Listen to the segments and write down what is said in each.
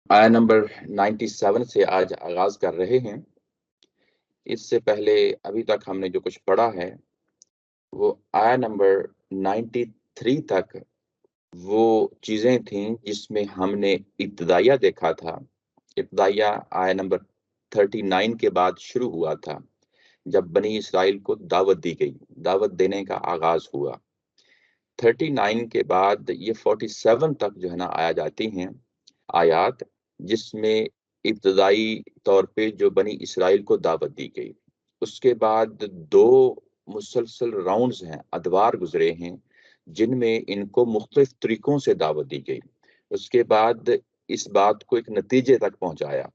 آیا نمبر 97 سے آج آغاز کر رہے ہیں۔ اس سے پہلے ابھی تک ہم نے جو کچھ پڑھا ہے وہ آیا نمبر 93 تک وہ چیزیں تھیں جس میں ہم نے ابتدائیہ دیکھا تھا۔ ابتدائیہ آیا نمبر 39 کے بعد شروع ہوا تھا، جب بنی اسرائیل کو دعوت دی گئی، دعوت دینے کا آغاز ہوا۔ 39 کے بعد یہ 47 تک جو ہے نا آیا جاتی ہیں آیات، جس میں ابتدائی طور پہ جو بنی اسرائیل کو دعوت دی گئی۔ اس کے بعد دو مسلسل راؤنڈز ہیں، ادوار گزرے ہیں، جن میں ان کو مختلف طریقوں سے دعوت دی گئی۔ اس کے بعد اس بات کو ایک نتیجے تک پہنچایا۔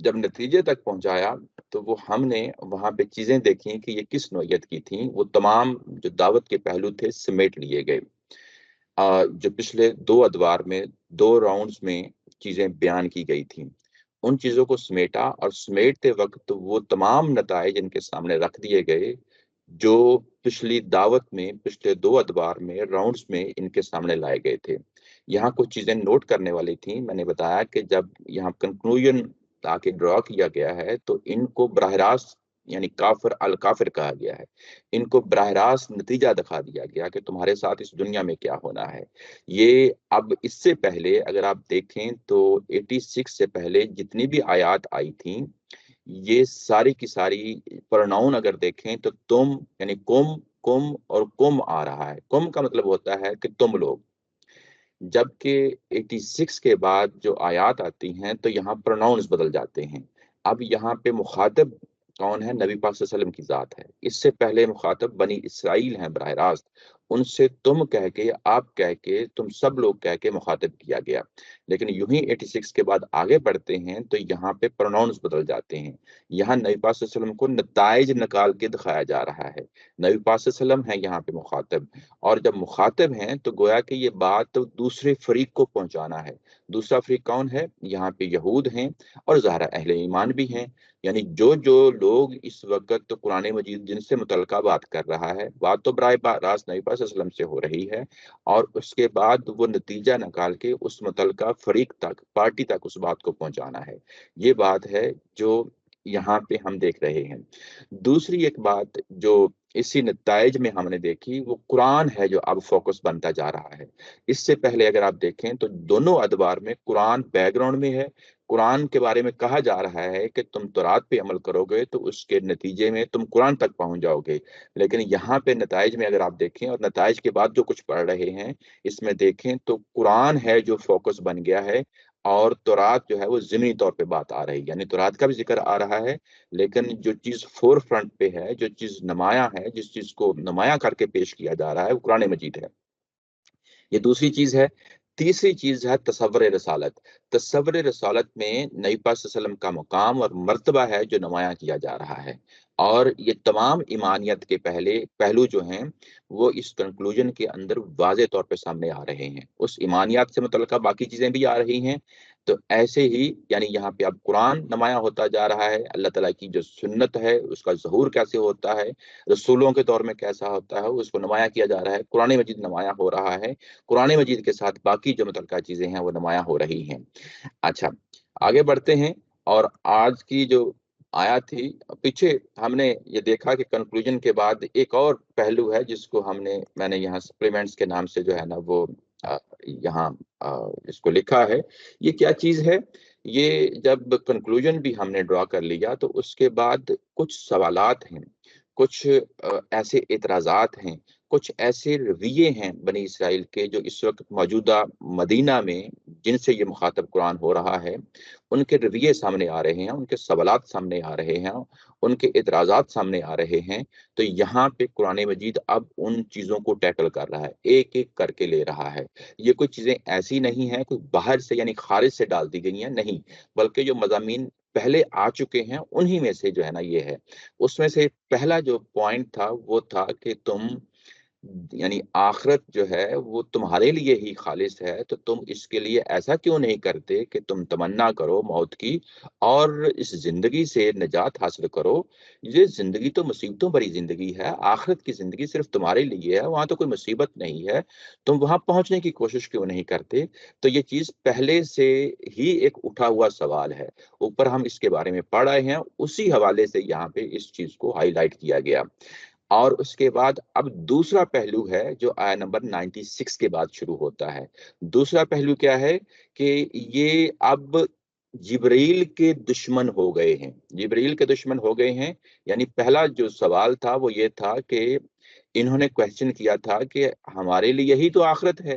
جب نتیجے تک پہنچایا تو وہ ہم نے وہاں پہ چیزیں دیکھی کہ یہ کس نوعیت کی تھیں۔ وہ تمام جو دعوت کے پہلو تھے سمیٹ لیے گئے، جو پچھلے دو ادوار میں دو راؤنڈز میں چیزیں بیان کی گئی تھیں، ان چیزوں کو سمیٹا، اور سمیٹتے وقت وہ تمام نتائج ان کے سامنے رکھ دیے گئے جو پچھلی دعوت میں پچھلے دو ادوار میں راؤنڈز میں ان کے سامنے لائے گئے تھے۔ یہاں کچھ چیزیں نوٹ کرنے والی تھیں۔ میں نے بتایا کہ جب یہاں کنکلوژن تاکہ ڈرا کیا گیا ہے تو ان کو براہ راست یعنی کافر الکافر کہا گیا ہے، ان کو براہ راست نتیجہ دکھا دیا گیا کہ تمہارے ساتھ اس دنیا میں کیا ہونا ہے۔ یہ اب اس سے پہلے اگر آپ دیکھیں تو 86 سے پہلے جتنی بھی آیات آئی تھیں، یہ ساری کی ساری پرناؤن اگر دیکھیں تو تم یعنی کم اور کم آ رہا ہے۔ کم کا مطلب ہوتا ہے کہ تم لوگ، جبکہ 86 کے بعد جو آیات آتی ہیں تو یہاں پروناؤنز بدل جاتے ہیں۔ اب یہاں پہ مخاطب کون ہے؟ نبی پاک صلی اللہ علیہ وسلم کی ذات ہے۔ اس سے پہلے مخاطب بنی اسرائیل ہیں براہ راست، ان سے تم کہہ کے، آپ کہہ کے، تم سب لوگ کہہ کے مخاطب کیا گیا۔ لیکن یوں ہی 86 کے بعد آگے بڑھتے ہیں تو یہاں پہ پروناؤنز بدل جاتے ہیں۔ یہاں نبی پاک صلی اللہ علیہ وسلم کو نتائج نکال کے دکھایا جا رہا ہے۔ نبی پاک صلی اللہ علیہ وسلم ہے یہاں پہ مخاطب، اور جب مخاطب ہیں تو گویا کہ یہ بات دوسرے فریق کو پہنچانا ہے۔ دوسرا فریق کون ہے؟ یہاں پہ یہود ہیں اور ظاہرہ اہل ایمان بھی ہیں، یعنی جو لوگ اس وقت قرآن مجید جن سے متعلقہ بات کر رہا ہے، بات تو براہ راست نبی پاک صلی اللہ علیہ وسلم سے ہو رہی ہے، اور اس کے بعد وہ نتیجہ نکال کے اس متعلقہ فریق تک، پارٹی تک اس بات کو پہنچانا ہے۔ یہ بات ہے جو یہاں پہ ہم دیکھ رہے ہیں۔ دوسری ایک بات جو اسی نتائج میں ہم نے دیکھی وہ قرآن ہے جو اب فوکس بنتا جا رہا ہے۔ اس سے پہلے اگر آپ دیکھیں تو دونوں ادوار میں قرآن بیک گراؤنڈ میں ہے۔ قرآن کے بارے میں کہا جا رہا ہے کہ تم تورات پہ عمل کرو گے تو اس کے نتیجے میں تم قرآن تک پہنچ جاؤ گے، لیکن یہاں پہ نتائج میں اگر آپ دیکھیں اور نتائج کے بعد جو کچھ پڑھ رہے ہیں اس میں دیکھیں تو قرآن ہے جو فوکس بن گیا ہے، اور تورات جو ہے وہ ضمنی طور پہ بات آ رہی ہے، یعنی تورات کا بھی ذکر آ رہا ہے، لیکن جو چیز فور فرنٹ پہ ہے، جو چیز نمایاں ہے، جس چیز کو نمایاں کر کے پیش کیا جا رہا ہے وہ قرآن مجید ہے۔ یہ دوسری چیز ہے۔ تیسری چیز ہے تصور رسالت۔ تصور رسالت میں نبی پاک صلی اللہ علیہ وسلم کا مقام اور مرتبہ ہے جو نمایاں کیا جا رہا ہے، اور یہ تمام ایمانیت کے پہلو جو ہیں وہ اس کنکلوژن کے اندر واضح طور پہ سامنے آ رہے ہیں۔ اس ایمانیات سے متعلقہ باقی چیزیں بھی آ رہی ہیں، تو ایسے ہی یعنی یہاں پہ اب قرآن نمایاں ہوتا جا رہا ہے، اللہ تعالیٰ کی جو سنت ہے اس کا ظہور کیسے ہوتا ہے، رسولوں کے دور میں کیسا ہوتا ہے، اس کو نمایاں کیا جا رہا ہے۔ قرآن مجید نمایاں ہو رہا ہے، قرآن مجید کے ساتھ باقی جو متعلقہ چیزیں ہیں وہ نمایاں ہو رہی ہیں۔ اچھا، آگے بڑھتے ہیں، اور آج کی جو آیات تھی، پیچھے ہم نے یہ دیکھا کہ کنکلوژن کے بعد ایک اور پہلو ہے جس کو میں نے یہاں سپلیمنٹس کے نام سے جو ہے نا وہ یہاں اس کو لکھا ہے۔ یہ کیا چیز ہے؟ یہ جب کنکلوژن بھی ہم نے ڈرا کر لیا تو اس کے بعد کچھ سوالات ہیں، کچھ ایسے اعتراضات ہیں، کچھ ایسے رویے ہیں بنی اسرائیل کے جو اس وقت موجودہ مدینہ میں جن سے یہ مخاطب قرآن ہو رہا ہے، ان کے رویے سامنے آ رہے ہیں، ان کے سوالات سامنے آ رہے ہیں، ان کے اعتراضات سامنے آ رہے ہیں۔ تو یہاں پہ قرآن مجید اب ان چیزوں کو ٹیکل کر رہا ہے، ایک ایک کر کے لے رہا ہے۔ یہ کوئی چیزیں ایسی نہیں ہیں کوئی باہر سے یعنی خارج سے ڈال دی گئی ہیں، نہیں، بلکہ جو مضامین پہلے آ چکے ہیں انہی میں سے جو ہے نا یہ ہے۔ اس میں سے پہلا جو پوائنٹ تھا وہ تھا کہ تم یعنی آخرت جو ہے وہ تمہارے لیے ہی خالص ہے، تو تم اس کے لیے ایسا کیوں نہیں کرتے کہ تم تمنا کرو موت کی اور اس زندگی سے نجات حاصل کرو؟ یہ زندگی تو مصیبتوں بھری زندگی ہے، آخرت کی زندگی صرف تمہارے لیے ہے، وہاں تو کوئی مصیبت نہیں ہے، تم وہاں پہنچنے کی کوشش کیوں نہیں کرتے؟ تو یہ چیز پہلے سے ہی ایک اٹھا ہوا سوال ہے، اوپر ہم اس کے بارے میں پڑھ رہے ہیں، اسی حوالے سے یہاں پہ اس چیز کو ہائی لائٹ کیا گیا۔ اور اس کے بعد اب دوسرا پہلو ہے جو آیا نمبر 96 کے بعد شروع ہوتا ہے۔ دوسرا پہلو کیا ہے کہ یہ اب جبریل کے دشمن ہو گئے ہیں، جبریل کے دشمن ہو گئے ہیں۔ یعنی پہلا جو سوال تھا وہ یہ تھا کہ انہوں نے کوشچن کیا تھا کہ ہمارے لیے یہی تو آخرت ہے،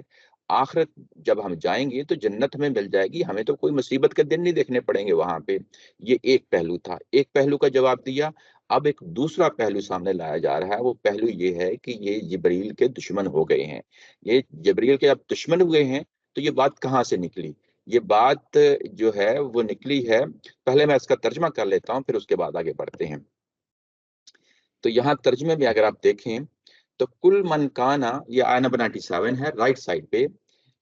آخرت جب ہم جائیں گے تو جنت ہمیں مل جائے گی، ہمیں تو کوئی مصیبت کے دن نہیں دیکھنے پڑیں گے وہاں پہ۔ یہ ایک پہلو تھا، ایک پہلو کا جواب دیا۔ اب ایک دوسرا پہلو سامنے لایا جا رہا ہے، وہ پہلو یہ ہے کہ یہ جبریل کے دشمن ہو گئے ہیں۔ یہ جبریل کے اب دشمن ہوئے ہیں تو یہ بات کہاں سے نکلی؟ یہ بات جو ہے وہ نکلی ہے، پہلے میں اس کا ترجمہ کر لیتا ہوں پھر اس کے بعد آگے بڑھتے ہیں۔ تو یہاں ترجمے میں اگر آپ دیکھیں تو کل من کانا، یہ آیا نمبر 97 ہے رائٹ سائڈ پہ،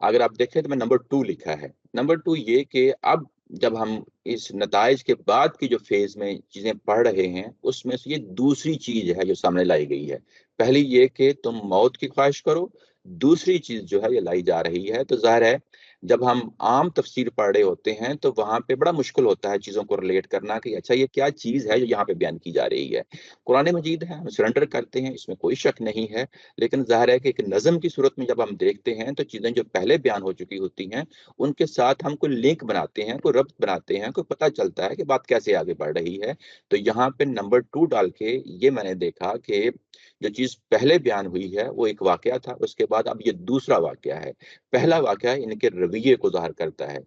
اگر آپ دیکھیں تو میں نمبر 2 لکھا ہے۔ نمبر 2 یہ کہ اب جب ہم اس نتائج کے بعد کی جو فیز میں چیزیں پڑھ رہے ہیں اس میں سے یہ دوسری چیز ہے جو سامنے لائی گئی ہے۔ پہلی یہ کہ تم موت کی خواہش کرو، دوسری چیز جو ہے یہ لائی جا رہی ہے۔ تو ظاہر ہے جب ہم عام تفسیر پڑھ رہے ہوتے ہیں تو وہاں پہ بڑا مشکل ہوتا ہے چیزوں کو ریلیٹ کرنا کہ اچھا یہ کیا چیز ہے جو یہاں پہ بیان کی جا رہی ہے۔ قرآن مجید ہے، ہم سرنڈر کرتے ہیں، اس میں کوئی شک نہیں ہے، لیکن ظاہر ہے کہ ایک نظم کی صورت میں جب ہم دیکھتے ہیں تو چیزیں جو پہلے بیان ہو چکی ہوتی ہیں ان کے ساتھ ہم کوئی لنک بناتے ہیں، کوئی ربط بناتے ہیں، کوئی پتہ چلتا ہے کہ بات کیسے آگے بڑھ رہی ہے۔ تو یہاں پہ نمبر 2 ڈال کے یہ میں نے دیکھا کہ جو چیز پہلے بیان ہوئی ہے وہ ایک واقعہ تھا، اس کے بعد اب یہ دوسرا واقعہ ہے۔ پہلا واقعہ ان کے رویے کو ظاہر کرتا ہے،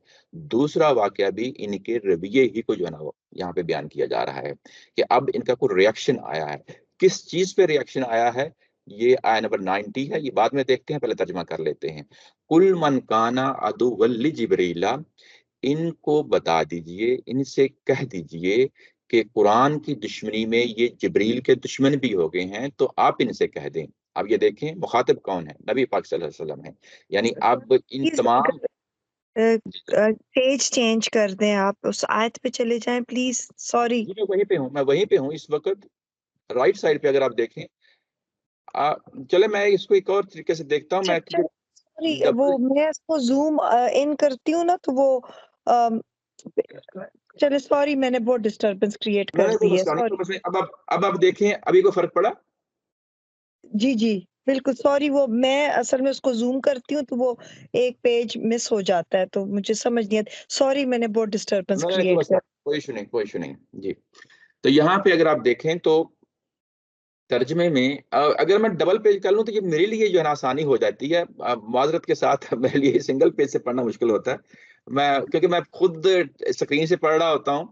دوسرا واقعہ بھی ان کے رویے ہی کو جو ہے نا یہاں پہ بیان کیا جا رہا ہے کہ اب ان کا کوئی ریئیکشن آیا ہے۔ کس چیز پہ ریئیکشن آیا ہے یہ آیا نمبر 90 ہے، یہ بعد میں دیکھتے ہیں، پہلے ترجمہ کر لیتے ہیں۔ کل من کانا عدو لجبریل، ان کو بتا دیجئے، ان سے کہہ دیجئے کہ قرآن کی دشمنی میں یہ جبریل کے دشمن بھی ہو گئے ہیں، تو آپ ان سے کہہ دیں۔ اب یہ دیکھیں مخاطب کون ہے، نبی پاک صلی اللہ علیہ وسلم ہے۔ یعنی اب ان تمام پیج چینج کر دیں، آپ اس آیت پہ چلے جائیں پلیز، سوری۔ جی میں وہیں پہ ہوں، میں وہیں پہ ہوں اس وقت، رائٹ سائڈ پہ اگر آپ دیکھیں۔ چلے میں اس کو ایک اور طریقے سے دیکھتا ہوں، میں سوری، وہ میں اس کو زوم ان کرتی ہوں نا تو وہ چلے سوری، میں نے بہت ڈسٹربنس کریٹ کر دی ہے، سوری۔ اب آپ دیکھیں ابھی کو فرق پڑا؟ جی جی بالکل سوری، وہ میں اصل میں اس کو زوم کرتی ہوں تو وہ ایک پیج مس ہو جاتا ہے تو مجھے سمجھ نہیں آتا، سوری میں نے بہت ڈسٹربنس کریٹ کر۔ کوئی ایشو نہیں، کوئی ایشو نہیں جی۔ تو یہاں پہ اگر آپ دیکھیں تو ترجمے میں اگر میں ڈبل پیج کر لوں تو یہ میرے لیے جو ہے نا آسانی ہو جاتی ہے، معذرت کے ساتھ میرے لیے سنگل پیج سے پڑھنا مشکل ہوتا ہے، کیونکہ میں خود اسکرین سے پڑھ رہا ہوتا ہوں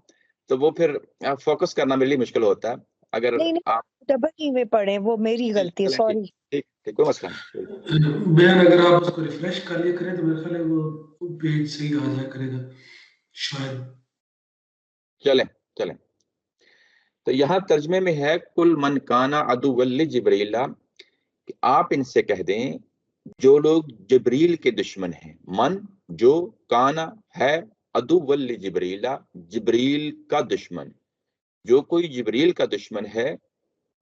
تو وہ پھر فوکس کرنا میرے لیے مشکل ہوتا ہے۔ اگر آپ ڈبل ہی میں پڑھیں، وہ میری غلطی ہے، سوری۔ ٹھیک کوئی مسئلہ نہیں۔ بین اگر آپ اس کو ریفریش کر لیا کریں تو میرے خیال ہے وہ پیج صحیح آ جایا کرے گا شاید۔ چلیں تو یہاں ترجمے میں ہے کل من کانا عدو لجبریل، کہ آپ ان سے کہہ دیں جو لوگ جبریل کے دشمن ہیں، من جو، کانا ہے، عدو لجبریل جبریل کا دشمن، جو کوئی جبریل کا دشمن ہے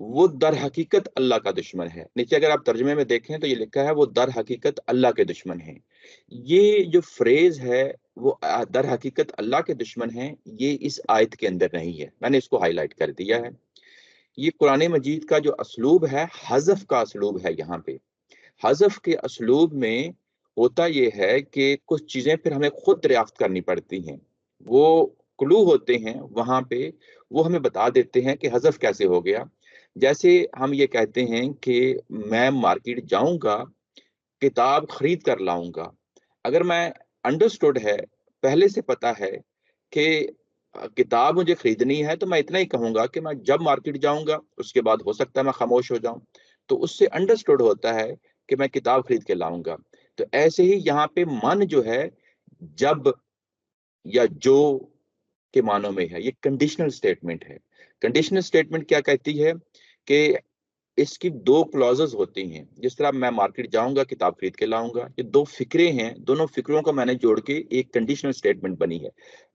وہ در حقیقت اللہ کا دشمن ہے۔ نیچے اگر آپ ترجمے میں دیکھیں تو یہ لکھا ہے وہ در حقیقت اللہ کے دشمن ہیں۔ یہ جو فریز ہے وہ در حقیقت اللہ کے دشمن ہیں، یہ اس آیت کے اندر نہیں ہے، میں نے اس کو ہائی لائٹ کر دیا ہے۔ یہ قرآن مجید کا جو اسلوب ہے حذف کا اسلوب ہے۔ یہاں پہ حذف کے اسلوب میں ہوتا یہ ہے کہ کچھ چیزیں پھر ہمیں خود دریافت کرنی پڑتی ہیں، وہ کلو ہوتے ہیں وہاں پہ، وہ ہمیں بتا دیتے ہیں کہ حذف کیسے ہو گیا۔ جیسے ہم یہ کہتے ہیں کہ میں مارکیٹ جاؤں گا، کتاب خرید کر لاؤں گا، اگر میں انڈرسٹوڈ ہے، پہلے سے پتا ہے کہ کتاب مجھے خریدنی ہے، تو میں اتنا ہی کہوں گا کہ میں جب مارکیٹ جاؤں گا، اس کے بعد ہو سکتا ہے میں خاموش ہو جاؤں، تو اس سے انڈرسٹوڈ ہوتا ہے کہ میں کتاب خرید کے لاؤں گا۔ تو ایسے ہی یہاں پہ من جو ہے جب یا جو کے معنوں میں ہے، یہ کنڈیشنل سٹیٹمنٹ ہے۔ کنڈیشنل سٹیٹمنٹ کیا کہتی ہے کہ اس کی دو کلوزز ہوتی ہیں. جس طرح میں مارکیٹ جاؤں گا کتاب خرید کے لاؤں گا, یہ دو فکرے ہیں, دونوں فکروں کو میں نے جوڑ کے ایک کنڈیشنل سٹیٹمنٹ بنی ہے.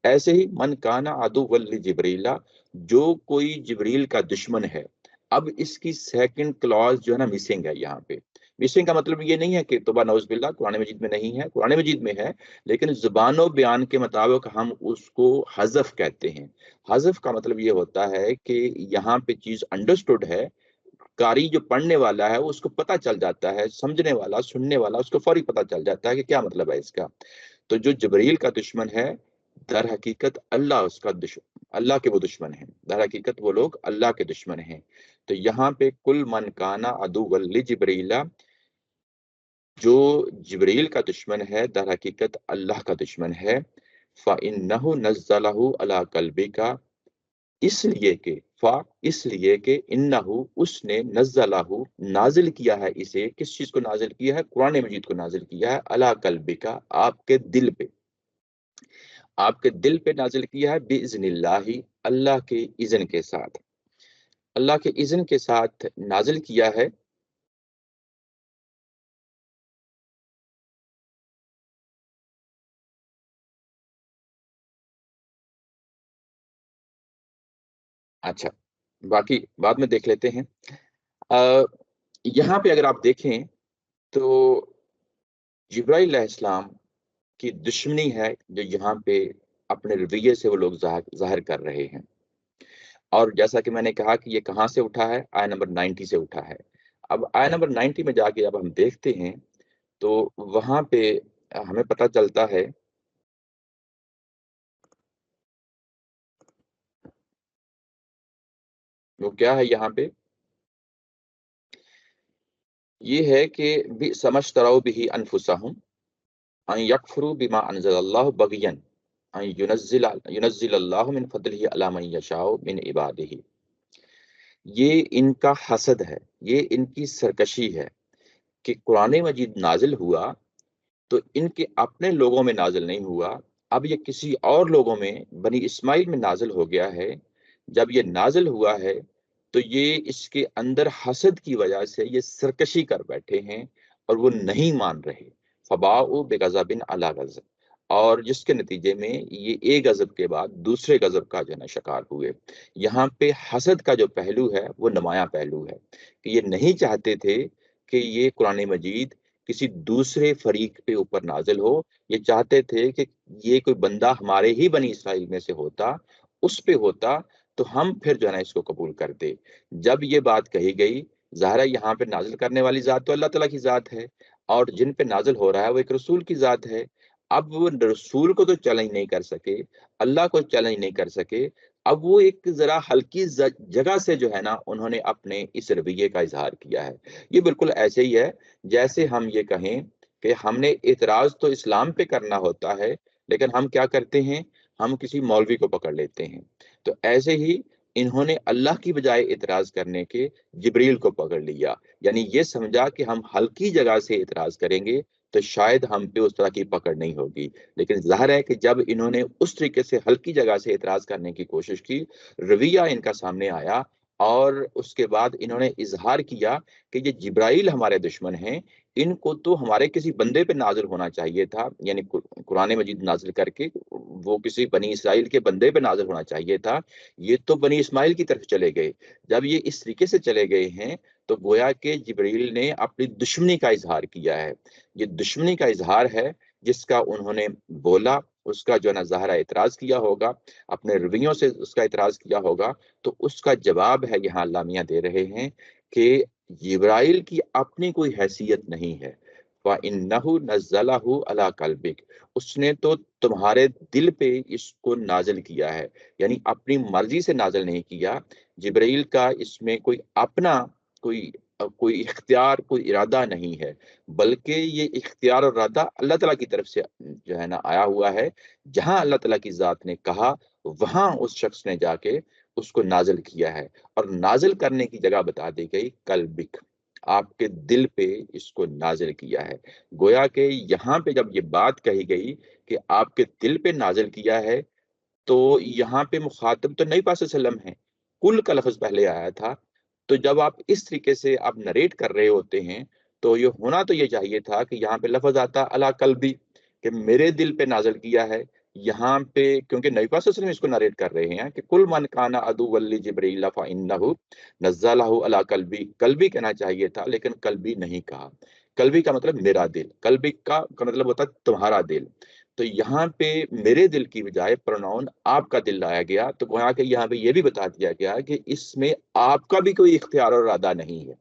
ایسے ہی من کانا عدو لجبریل, جو کوئی جبریل کا دشمن ہے. اب اس کی سیکنڈ کلوز جو ہے نا مسنگ ہے یہاں پہ. مسنگ کا مطلب یہ نہیں ہے کہ توبہ نعوذ باللہ قرآن مجید میں نہیں ہے, قرآن مجید میں ہے, لیکن زبان و بیان کے مطابق ہم اس کو حذف کہتے ہیں. حذف کا مطلب یہ ہوتا ہے کہ یہاں پہ چیز انڈرسٹوڈ ہے, قاری جو پڑھنے والا ہے اس کو پتہ چل جاتا ہے, سمجھنے والا سننے والا اس کو فوری پتہ چل جاتا ہے کہ کیا مطلب ہے اس کا. تو جو جبریل کا دشمن ہے در حقیقت اللہ اس کا دشمن, اللہ کے وہ دشمن ہیں, در حقیقت وہ لوگ اللہ کے دشمن ہیں. تو یہاں پہ کل من کانا عدو لجبریل, جو جبریل کا دشمن ہے در حقیقت اللہ کا دشمن ہے. فَإِنَّهُ نَزَّلَهُ عَلَى قَلْبِكَ, اس لیے کہ انہو اس نے نزلہ نازل کیا ہے اسے. کس چیز کو نازل کیا ہے؟ قرآن مجید کو نازل کیا ہے. علی قلبک, آپ کے دل پہ, آپ کے دل پہ نازل کیا ہے. باذن اللہ, اللہ کے اذن کے ساتھ, اللہ کے اذن کے ساتھ نازل کیا ہے. اچھا, باقی بعد میں دیکھ لیتے ہیں. یہاں پہ اگر آپ دیکھیں تو جبرائیل علیہ السلام کی دشمنی ہے جو یہاں پہ اپنے رویے سے وہ لوگ ظاہر کر رہے ہیں. اور جیسا کہ میں نے کہا کہ یہ کہاں سے اٹھا ہے؟ آیت نمبر 90 سے اٹھا ہے. اب آیت نمبر 90 میں جا کے اب ہم دیکھتے ہیں تو وہاں پہ ہمیں پتہ چلتا ہے وہ کیا ہے. یہاں پہ یہ ہے کہ سمجھتراؤ بھی انفسہم ان یکفروا بما انزل اللہ بغیا ان ینزل اللہ من فضلہ علی من یشاء من عبادہ. یہ ان کا حسد ہے, یہ ان کی سرکشی ہے کہ قرآن مجید نازل ہوا تو ان کے اپنے لوگوں میں نازل نہیں ہوا, اب یہ کسی اور لوگوں میں بنی اسماعیل میں نازل ہو گیا ہے. جب یہ نازل ہوا ہے تو یہ اس کے اندر حسد کی وجہ سے یہ سرکشی کر بیٹھے ہیں اور وہ نہیں مان رہے. فباؤ بغضب علی غضب, اور جس کے نتیجے میں یہ ایک غضب کے بعد دوسرے غضب کا جو ہے شکار ہوئے. یہاں پہ حسد کا جو پہلو ہے وہ نمایاں پہلو ہے کہ یہ نہیں چاہتے تھے کہ یہ قرآن مجید کسی دوسرے فریق پہ اوپر نازل ہو. یہ چاہتے تھے کہ یہ کوئی بندہ ہمارے ہی بنی اسرائیل میں سے ہوتا, اس پہ ہوتا تو ہم پھر جو ہے نا اس کو قبول کرتے. جب یہ بات کہی گئی, ظاہر ہے یہاں پہ نازل کرنے والی ذات تو اللہ تعالیٰ کی ذات ہے, اور جن پہ نازل ہو رہا ہے وہ ایک رسول کی ذات ہے. اب وہ رسول کو تو چیلنج نہیں کر سکے, اللہ کو چیلنج نہیں کر سکے. اب وہ ایک ذرا ہلکی جگہ سے جو ہے نا انہوں نے اپنے اس رویے کا اظہار کیا ہے. یہ بالکل ایسے ہی ہے جیسے ہم یہ کہیں کہ ہم نے اعتراض تو اسلام پہ کرنا ہوتا ہے, لیکن ہم کیا کرتے ہیں, ہم کسی مولوی کو پکڑ لیتے ہیں. تو ایسے ہی انہوں نے اللہ کی بجائے اعتراض کرنے کے جبریل کو پکڑ لیا. یعنی یہ سمجھا کہ ہم ہلکی جگہ سے اعتراض کریں گے تو شاید ہم پہ اس طرح کی پکڑ نہیں ہوگی. لیکن ظاہر ہے کہ جب انہوں نے اس طریقے سے ہلکی جگہ سے اعتراض کرنے کی کوشش کی, رویہ ان کا سامنے آیا, اور اس کے بعد انہوں نے اظہار کیا کہ یہ جبرائیل ہمارے دشمن ہیں, ان کو تو ہمارے کسی بندے پہ نازل ہونا چاہیے تھا, یعنی قرآن مجید نازل کر کے وہ کسی بنی اسرائیل کے بندے پہ نازل ہونا چاہیے تھا. یہ تو بنی اسماعیل کی طرف چلے گئے. جب یہ اس طریقے سے چلے گئے ہیں تو گویا کہ جبریل نے اپنی دشمنی کا اظہار کیا ہے. یہ دشمنی کا اظہار ہے جس کا انہوں نے بولا, اس کا جو ہے نا ظاہرہ اعتراض کیا ہوگا, اپنے رویوں سے اس کا اعتراض کیا ہوگا. تو اس کا جواب ہے یہاں اللہ میاں دے رہے ہیں کہ جبرائیل کی اپنی کوئی حیثیت نہیں ہے. وَإِنَّهُ نَزَّلَهُ عَلَى قَلْبِكَ, اس نے تو تمہارے دل پہ اس کو نازل کیا ہے, یعنی اپنی مرضی سے نازل نہیں کیا. جبرائیل کا اس میں کوئی اپنا کوئی اختیار, کوئی ارادہ نہیں ہے, بلکہ یہ اختیار اور ارادہ اللہ تعالیٰ کی طرف سے جو ہے نا آیا ہوا ہے. جہاں اللہ تعالیٰ کی ذات نے کہا وہاں اس شخص نے جا کے اس کو نازل کیا ہے, اور نازل کرنے کی جگہ بتا دی گئی قلبک, آپ کے دل پہ اس کو نازل کیا ہے. گویا کہ یہاں پہ جب یہ بات کہی گئی کہ آپ کے دل پہ نازل کیا ہے, تو یہاں پہ مخاطب تو نبی پاک صلی اللہ علیہ وسلم ہے. کل کا لفظ پہلے آیا تھا, تو جب آپ اس طریقے سے آپ نریٹ کر رہے ہوتے ہیں تو یہ ہونا تو یہ چاہیے تھا کہ یہاں پہ لفظ آتا علی قلبی کہ میرے دل پہ نازل کیا ہے. یہاں پہ کیونکہ نبی پاک صلی اللہ علیہ وسلم اس کو نریٹ کر رہے ہیں کہ کل من کان عدو لجبریل فانہ نزلہ علی قلبی. قلبی کہنا چاہیے تھا لیکن قلبی نہیں کہا. قلبی کا مطلب میرا دل، قلبی کا مطلب ہوتا ہے تمہارا دل. تو یہاں پہ میرے دل کی بجائے پروناؤن آپ کا دل لایا گیا. تو گویا کہ یہاں پہ یہ بھی بتا دیا گیا کہ اس میں آپ کا بھی کوئی اختیار اور ارادہ نہیں ہے.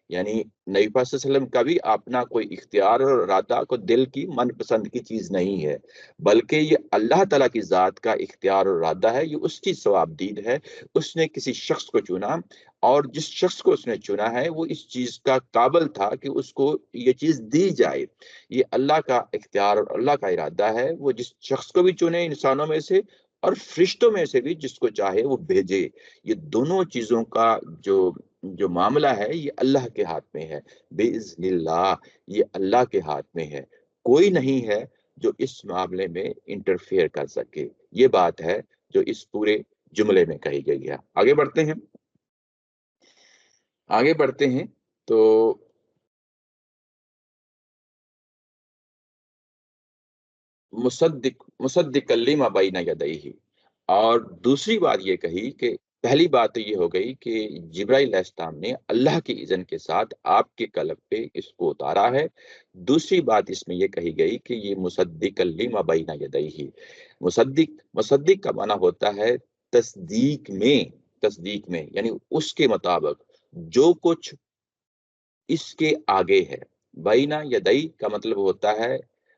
یعنی نبی پاک صلی اللہ علیہ وسلم کا بھی اپنا کوئی اختیار اور ارادہ کو دل کی من پسند کی چیز نہیں ہے، بلکہ یہ اللہ تعالیٰ کی ذات کا اختیار اور ارادہ ہے. یہ اس کی ثوابدید ہے. اس نے کسی شخص کو چنا اور جس شخص کو اس نے چنا ہے وہ اس چیز کا قابل تھا کہ اس کو یہ چیز دی جائے. یہ اللہ کا اختیار اور اللہ کا ارادہ ہے. وہ جس شخص کو بھی چنے انسانوں میں سے اور فرشتوں میں سے بھی جس کو چاہے وہ بھیجے. یہ دونوں چیزوں کا جو معاملہ ہے یہ اللہ کے ہاتھ میں ہے. باذن اللہ یہ اللہ کے ہاتھ میں ہے. کوئی نہیں ہے جو اس معاملے میں انٹرفیئر کر سکے. یہ بات ہے جو اس پورے جملے میں کہی گئی ہے. آگے بڑھتے ہیں تو مصدق لما بین یدیہ. اور دوسری بات یہ کہی کہ پہلی بات تو یہ ہو گئی کہ جبرائیل علیہ السلام نے اللہ کی اذن کے ساتھ آپ کے قلب پہ اس کو اتارا ہے. دوسری بات اس میں یہ کہی گئی کہ یہ مصدق لما بین یدیہ. مصدق کا معنی ہوتا ہے تصدیق میں یعنی اس کے مطابق جو کچھ اس کے آگے ہے. بینا یدئی کا مطلب ہوتا ہے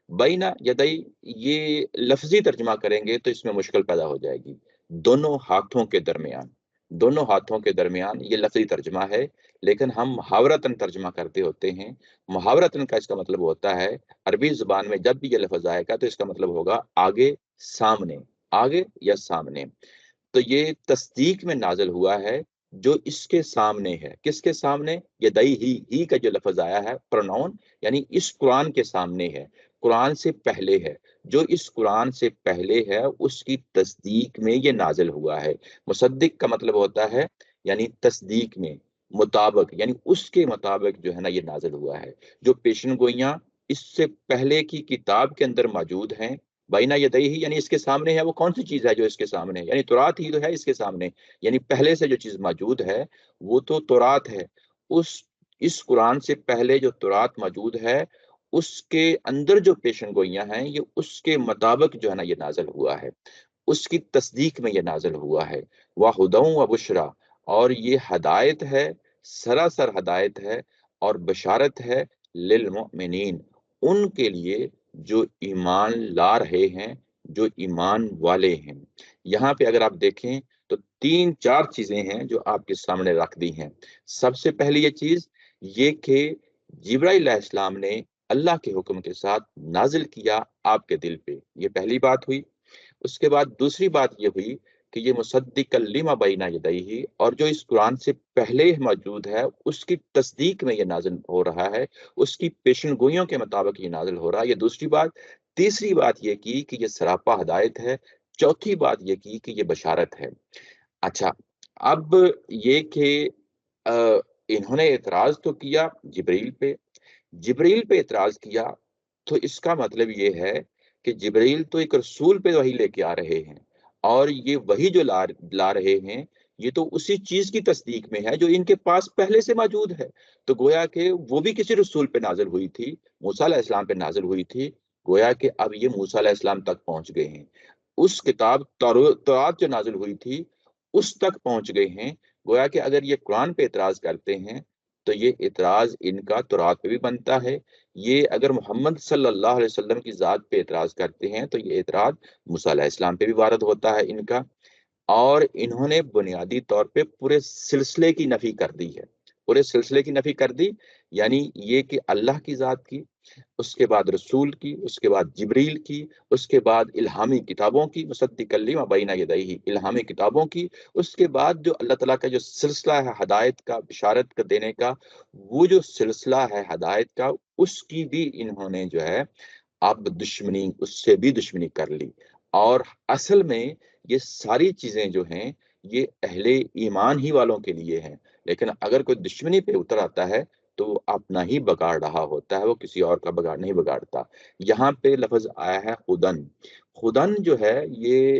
بینا یدئی. یہ لفظی ترجمہ کریں گے تو اس میں مشکل پیدا ہو جائے گی. دونوں ہاتھوں کے درمیان یہ لفظی ترجمہ ہے. لیکن ہم محاورتاً ترجمہ کرتے ہوتے ہیں. محاورتاً کا اس کا مطلب ہوتا ہے عربی زبان میں جب بھی یہ لفظ آئے گا تو اس کا مطلب ہوگا آگے یا سامنے. تو یہ تصدیق میں نازل ہوا ہے جو اس کے سامنے ہے. کس کے سامنے؟ یدئی ہی کا جو لفظ آیا ہے پروناؤن یعنی اس قرآن کے سامنے ہے، قرآن سے پہلے ہے. جو اس قرآن سے پہلے ہے اس کی تصدیق میں یہ نازل ہوا ہے. مصدق کا مطلب ہوتا ہے یعنی تصدیق میں، مطابق یعنی اس کے مطابق جو ہے نا یہ نازل ہوا ہے. جو پیشن گوئیاں اس سے پہلے کی کتاب کے اندر موجود ہیں بینا یدئی ہی یعنی اس کے سامنے ہے. وہ کون سی چیز ہے جو اس کے سامنے ہے؟ یعنی تورات ہی تو ہے اس کے سامنے. یعنی پہلے سے جو چیز موجود ہے وہ تو تورات ہے. اس قرآن سے پہلے جو تورات موجود ہے اس کے اندر جو پیشن گوئیاں ہیں یہ اس کے مطابق جو ہے نا یہ نازل ہوا ہے. اس کی تصدیق میں یہ نازل ہوا ہے. وَہُدًى وَبُشْرًى. اور یہ ہدایت ہے، سراسر ہدایت ہے اور بشارت ہے للمؤمنین، ان کے لیے جو ایمان لا رہے ہیں، جو ایمان والے ہیں. یہاں پہ اگر آپ دیکھیں تو 3-4 چیزیں ہیں جو آپ کے سامنے رکھ دی ہیں. سب سے پہلی یہ چیز یہ کہ جبرائیل علیہ السلام نے اللہ کے حکم کے ساتھ نازل کیا آپ کے دل پہ. یہ پہلی بات ہوئی. اس کے بعد دوسری بات یہ ہوئی کہ یہ مصدق لما بین یدیہ، اور جو اس قرآن سے پہلے موجود ہے اس کی تصدیق میں یہ نازل ہو رہا ہے، اس کی پیشن گوئیوں کے مطابق یہ نازل ہو رہا ہے. یہ دوسری بات. تیسری بات یہ کی کہ یہ سراپا ہدایت ہے. چوتھی بات یہ کی کہ یہ بشارت ہے. اچھا، اب یہ کہ انہوں نے اعتراض تو کیا جبریل پہ اعتراض کیا، تو اس کا مطلب یہ ہے کہ جبریل تو ایک رسول پہ وحی لے کے آ رہے ہیں، اور یہ وحی جو لا رہے ہیں یہ تو اسی چیز کی تصدیق میں ہے جو ان کے پاس پہلے سے موجود ہے. تو گویا کہ وہ بھی کسی رسول پہ نازل ہوئی تھی، موسیٰ علیہ السلام پہ نازل ہوئی تھی. گویا کہ اب یہ موسیٰ علیہ السلام تک پہنچ گئے ہیں. اس کتاب تورات جو نازل ہوئی تھی اس تک پہنچ گئے ہیں. گویا کہ اگر یہ قرآن پہ اعتراض کرتے ہیں تو یہ اعتراض ان کا تورات پہ بھی بنتا ہے. یہ اگر محمد صلی اللہ علیہ وسلم کی ذات پہ اعتراض کرتے ہیں تو یہ اعتراض موسیٰ علیہ السلام پہ بھی وارد ہوتا ہے ان کا. اور انہوں نے بنیادی طور پہ پورے سلسلے کی نفی کر دی. یعنی یہ کہ اللہ کی ذات کی، اس کے بعد رسول کی، اس کے بعد جبریل کی، اس کے بعد الہامی کتابوں کی، مصدق لما بین یدیہ الہامی کتابوں کی، اس کے بعد جو اللہ تعالیٰ کا جو سلسلہ ہے ہدایت کا، بشارت کا دینے کا، وہ جو سلسلہ ہے ہدایت کا، اس کی بھی انہوں نے جو ہے اب اس سے بھی دشمنی کر لی. اور اصل میں یہ ساری چیزیں جو ہیں یہ اہل ایمان ہی والوں کے لیے ہیں، لیکن اگر کوئی دشمنی پہ اتر آتا ہے تو وہ اپنا ہی بگاڑ رہا ہوتا ہے، وہ کسی اور کا بگاڑ نہیں بگاڑتا۔ یہاں پہ لفظ آیا ہے خدن۔ خدن جو ہے یہ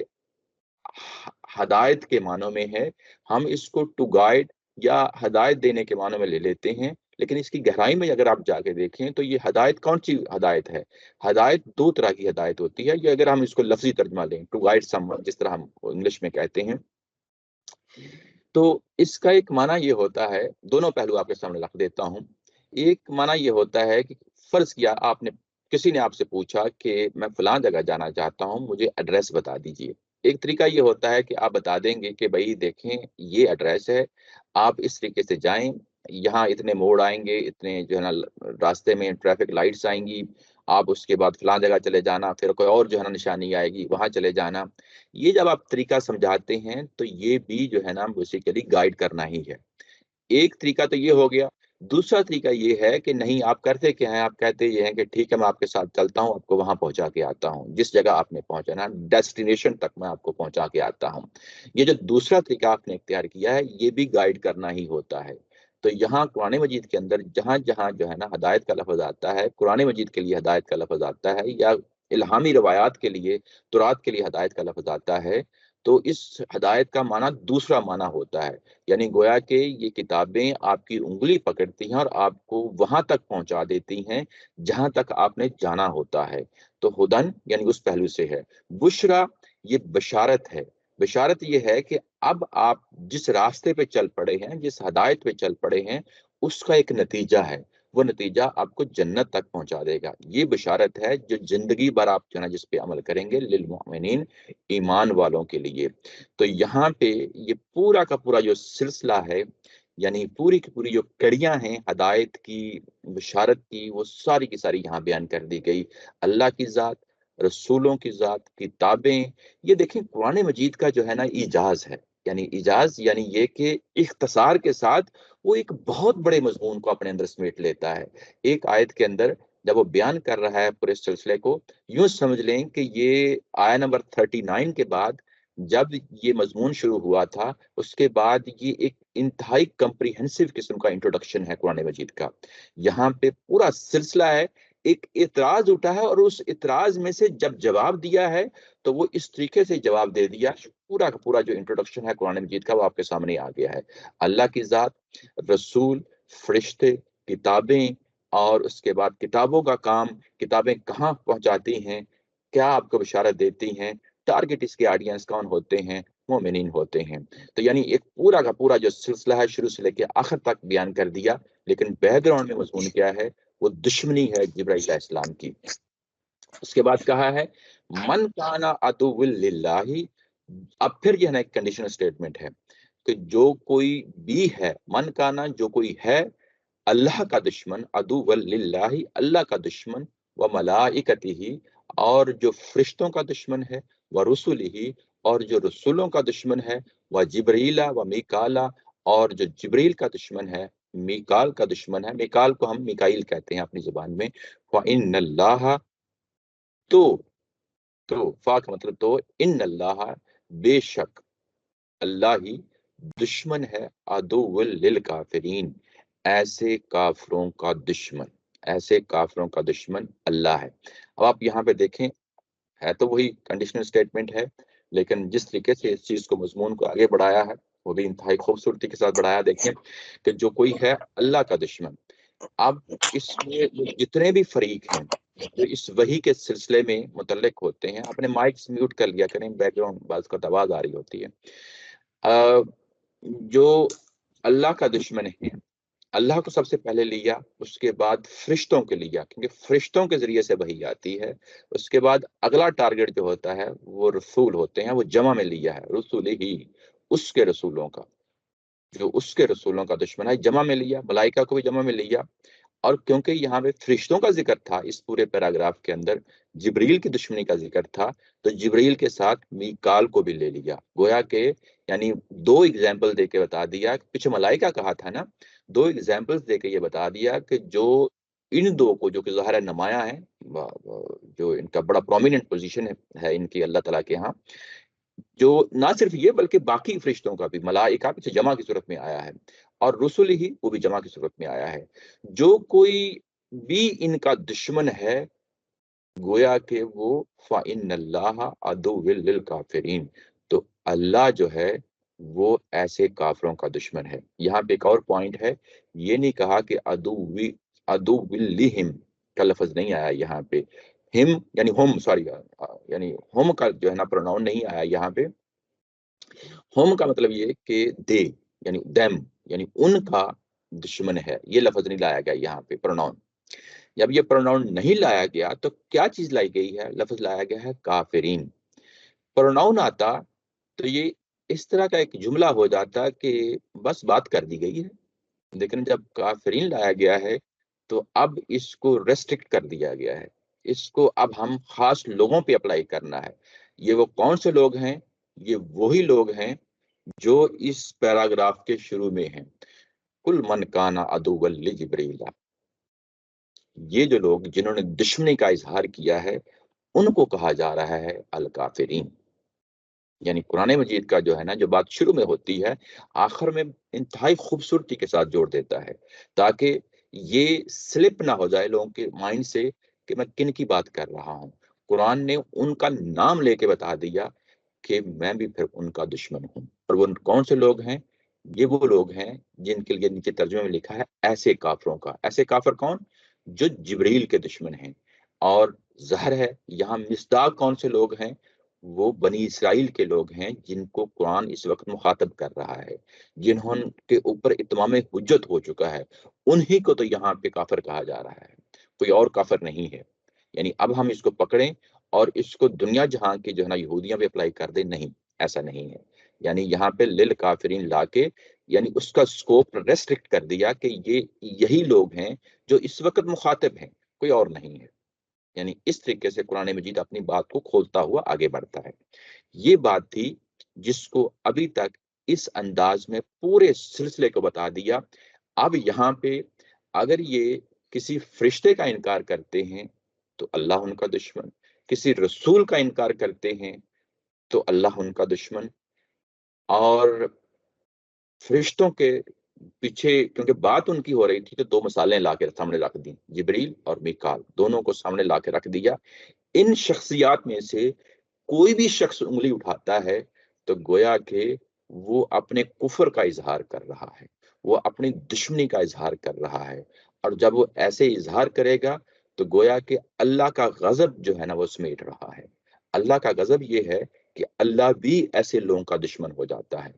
ہدایت کے معنوں میں ہے، ہم اس کو ٹو گائیڈ یا ہدایت دینے کے معنوں میں لے لیتے ہیں، لیکن اس کی گہرائی میں اگر آپ جا کے دیکھیں تو یہ ہدایت کون سی ہدایت ہے؟ ہدایت دو طرح کی ہدایت ہوتی ہے، یہ اگر ہم اس کو لفظی ترجمہ لیں ٹو گائیڈ سم ون، جس طرح ہم انگلش میں کہتے ہیں، تو اس کا ایک معنی یہ ہوتا ہے، دونوں پہلو آپ کے سامنے رکھ دیتا ہوں۔ ایک معنی یہ ہوتا ہے کہ فرض کیا آپ نے، کسی نے آپ سے پوچھا کہ میں فلاں جگہ جانا چاہتا ہوں، مجھے ایڈریس بتا دیجئے۔ ایک طریقہ یہ ہوتا ہے کہ آپ بتا دیں گے کہ بھائی دیکھیں یہ ایڈریس ہے، آپ اس طریقے سے جائیں، یہاں اتنے موڑ آئیں گے، اتنے جو ہے نا راستے میں ٹریفک لائٹس آئیں گی، آپ اس کے بعد فلاں جگہ چلے جانا، پھر کوئی اور جو ہے نا نشانی آئے گی، وہاں چلے جانا۔ یہ جب آپ طریقہ سمجھاتے ہیں تو یہ بھی جو ہے نا بیسیکلی گائیڈ کرنا ہی ہے۔ ایک طریقہ تو یہ ہو گیا۔ دوسرا طریقہ یہ ہے کہ نہیں، آپ کرتے کیا ہیں، آپ کہتے یہ ہیں کہ ٹھیک ہے میں آپ کے ساتھ چلتا ہوں، آپ کو وہاں پہنچا کے آتا ہوں، جس جگہ آپ نے پہنچانا ڈیسٹینیشن تک میں آپ کو پہنچا کے آتا ہوں۔ یہ جو دوسرا طریقہ آپ نے اختیار کیا ہے یہ بھی گائیڈ کرنا ہی ہوتا ہے۔ تو یہاں قرآن مجید کے اندر جہاں جہاں جو ہے نا ہدایت کا لفظ آتا ہے، قرآن مجید کے لیے ہدایت کا لفظ آتا ہے، یا الہامی روایات کے لیے، تورات کے لیے ہدایت کا لفظ آتا ہے، تو اس ہدایت کا معنی دوسرا معنی ہوتا ہے، یعنی گویا کہ یہ کتابیں آپ کی انگلی پکڑتی ہیں اور آپ کو وہاں تک پہنچا دیتی ہیں جہاں تک آپ نے جانا ہوتا ہے۔ تو ہدن یعنی اس پہلو سے ہے۔ بشرا یہ بشارت ہے۔ بشارت یہ ہے کہ اب آپ جس راستے پہ چل پڑے ہیں، جس ہدایت پہ چل پڑے ہیں، اس کا ایک نتیجہ ہے، وہ نتیجہ آپ کو جنت تک پہنچا دے گا۔ یہ بشارت ہے جو زندگی بھر آپ جو ہے نا جس پہ عمل کریں گے، للمؤمنین، ایمان والوں کے لیے۔ تو یہاں پہ یہ پورا کا پورا جو سلسلہ ہے، یعنی پوری کی پوری جو کڑیاں ہیں ہدایت کی، بشارت کی، وہ ساری کی ساری یہاں بیان کر دی گئی۔ اللہ کی ذات، رسولوں کی ذات، کتابیں، یہ دیکھیں قرآن مجید کا جو ہے نا ایجاز ہے، یعنی ایجاز یعنی یہ کہ اختصار کے ساتھ وہ ایک بہت بڑے مضمون کو اپنے اندر سمیٹ لیتا ہے۔ ایک آیت کے اندر جب وہ بیان کر رہا ہے پورے سلسلے کو، یوں سمجھ لیں کہ یہ آیت نمبر 39 کے بعد جب یہ مضمون شروع ہوا تھا، اس کے بعد یہ ایک انتہائی کمپریہنسو قسم کا انٹروڈکشن ہے قرآن مجید کا۔ یہاں پہ پورا سلسلہ ہے، ایک اعتراض اٹھا ہے اور اس اعتراض میں سے جب جواب دیا ہے تو وہ اس طریقے سے جواب دے دیا، پورا کا پورا جو انٹروڈکشن ہے قرآن مجید کا وہ آپ کے سامنے آ گیا ہے۔ اللہ کی ذات، رسول، فرشتے، کتابیں، اور اس کے بعد کتابوں کا کام، کتابیں کہاں پہنچاتی ہیں، کیا آپ کو بشارت دیتی ہیں، ٹارگٹ اس کے آڈینس کون ہوتے ہیں، مومنین ہوتے ہیں۔ تو یعنی ایک پورا کا پورا جو سلسلہ ہے شروع سے لے کے آخر تک بیان کر دیا، لیکن بیک گراؤنڈ میں مضمون کیا ہے، وہ دشمنی ہے جبرائیل علیہ السلام کی۔ اس کے بعد کہا ہے من کانا عدو للہ، اب پھر یہ نا ایک کنڈیشنل سٹیٹمنٹ ہے کہ جو کوئی بھی ہے، من کانا جو کوئی ہے اللہ کا دشمن، عدو للہ اللہ کا دشمن، و ملائکتہ اور جو فرشتوں کا دشمن ہے، و رسلہ اور جو رسولوں کا دشمن ہے، و جبریل و میکالا اور جو جبریل کا دشمن ہے، میکال کا دشمن ہے، میکال کو ہم میکائیل کہتے ہیں اپنی زبان میں، وَإِنَّ اللَّهَ تو فا کا مطلب تو، ان اللہ بے شک اللہ ہی دشمن ہے، عدو للکافرین ایسے کافروں کا دشمن، ایسے کافروں کا دشمن اللہ ہے۔ اب آپ یہاں پہ دیکھیں، ہے تو وہی کنڈیشنل سٹیٹمنٹ ہے، لیکن جس طریقے سے اس چیز کو، مضمون کو آگے بڑھایا ہے وہ بھی انتہائی خوبصورتی کے ساتھ بڑھایا۔ دیکھیں کہ جو کوئی ہے اللہ کا دشمن، اب اس میں جتنے بھی فریق ہیں جو اس وحی کے سلسلے میں متعلق ہوتے ہیں، اپنے مائکس میوٹ کر لیا کریں، بیک گراؤنڈ بعض کا آواز آ رہی ہوتی ہے۔ جو اللہ کا دشمن ہے، اللہ کو سب سے پہلے لیا، اس کے بعد فرشتوں کے لیا، کیونکہ فرشتوں کے ذریعے سے وحی آتی ہے۔ اس کے بعد اگلا ٹارگٹ جو ہوتا ہے وہ رسول ہوتے ہیں، وہ جمع میں لیا ہے، رسول ہی، اس کے رسولوں کا، جو اس کے رسولوں کا دشمن ہے، جمع میں لیا، ملائکہ کو بھی جمع میں لیا۔ اور کیونکہ یہاں پہ فرشتوں کا ذکر تھا اس پورے پیراگراف کے اندر، جبریل کی دشمنی کا ذکر تھا، تو جبریل کے ساتھ میکال کو بھی لے لیا۔ گویا کہ یعنی دو ایگزامپل دے کے بتا دیا، پیچھے ملائکہ کہا تھا نا، دو ایگزامپل دے کے یہ بتا دیا کہ جو ان دو کو، جو کہ ظاہر نمایاں ہیں، جو ان کا بڑا پرومیننٹ پوزیشن ہے ان کی اللہ تعالیٰ کے ہاں، جو نہ صرف یہ بلکہ باقی فرشتوں کا بھی، ملائکہ بھی جمع کی صورت میں آیا ہے، اور رسول ہی وہ بھی جمع کی صورت میں آیا ہے. جو کوئی بھی ان کا دشمن ہے گویا کہ وہ فَإِنَّ اللَّهَ عَدُوٌّ لِّلْكَافِرِينَ، تو اللہ جو ہے وہ ایسے کافروں کا دشمن ہے. یہاں پہ ایک اور پوائنٹ ہے، یہ نہیں کہا کہ عدو لِہِم کا لفظ نہیں آیا یہاں پہ. ہم یعنی ہم، سوری، یعنی ہم کا جو ہے نا پروناؤن نہیں آیا یہاں پہ. ہم کا مطلب یہ کہ دے یعنی دیم یعنی ان کا دشمن ہے، یہ لفظ نہیں لایا گیا یہاں پہ پروناؤن. جب یہ پروناؤن نہیں لایا گیا تو کیا چیز لائی گئی ہے؟ لفظ لایا گیا ہے کافرین. پروناؤن آتا تو یہ اس طرح کا ایک جملہ ہو جاتا کہ بس بات کر دی گئی ہے، لیکن جب کافرین لایا گیا ہے تو اب اس کو ریسٹرکٹ کر دیا گیا ہے، اس کو اب ہم خاص لوگوں پہ اپلائی کرنا ہے. یہ وہ کون سے لوگ ہیں؟ یہ وہی لوگ ہیں جو اس پیراگراف کے شروع میں ہیں، کل من کانا عدو لجبریل. یہ جو لوگ جنہوں نے دشمنی کا اظہار کیا ہے ان کو کہا جا رہا ہے الکافرین. یعنی قرآن مجید کا جو ہے نا جو بات شروع میں ہوتی ہے آخر میں انتہائی خوبصورتی کے ساتھ جوڑ دیتا ہے تاکہ یہ سلپ نہ ہو جائے لوگوں کے مائنڈ سے کہ میں کن کی بات کر رہا ہوں. قرآن نے ان کا نام لے کے بتا دیا کہ میں بھی پھر ان کا دشمن ہوں. اور وہ کون سے لوگ ہیں؟ یہ وہ لوگ ہیں جن کے لیے نیچے ترجمے میں لکھا ہے ایسے کافروں کا. ایسے کافر کون؟ جو جبریل کے دشمن ہیں. اور ظاہر ہے یہاں مصداق کون سے لوگ ہیں؟ وہ بنی اسرائیل کے لوگ ہیں جن کو قرآن اس وقت مخاطب کر رہا ہے، جنہوں کے اوپر اتمام حجت ہو چکا ہے. انہی کو تو یہاں پہ کافر کہا جا رہا ہے، کوئی اور کافر نہیں ہے. یعنی اب ہم اس کو پکڑیں اور اس کو دنیا جہاں کی جو ہے نا یہودیاں بھی اپلائی کر دیں، نہیں، ایسا نہیں ہے. یعنی یہاں پہ لل کافرین لا کے یعنی اس کا سکوپ ریسٹرکٹ کر دیا کہ یہ یہی لوگ ہیں جو اس وقت مخاطب ہیں، کوئی اور نہیں ہے. یعنی اس طریقے سے قرآن مجید اپنی بات کو کھولتا ہوا آگے بڑھتا ہے. یہ بات تھی جس کو ابھی تک اس انداز میں پورے سلسلے کو بتا دیا. اب یہاں پہ اگر یہ کسی فرشتے کا انکار کرتے ہیں تو اللہ ان کا دشمن، کسی رسول کا انکار کرتے ہیں تو اللہ ان کا دشمن. اور فرشتوں کے پیچھے کیونکہ بات ان کی ہو رہی تھی تو دو مثالیں لا کے سامنے رکھ دی، جبریل اور میکال دونوں کو سامنے لا کے رکھ دیا. ان شخصیات میں سے کوئی بھی شخص انگلی اٹھاتا ہے تو گویا کہ وہ اپنے کفر کا اظہار کر رہا ہے، وہ اپنی دشمنی کا اظہار کر رہا ہے. اور جب وہ ایسے اظہار کرے گا تو گویا کہ اللہ کا غضب جو ہے نا وہ سمیٹ رہا ہے. اللہ کا غضب یہ ہے کہ اللہ بھی ایسے لوگوں کا دشمن ہو جاتا ہے.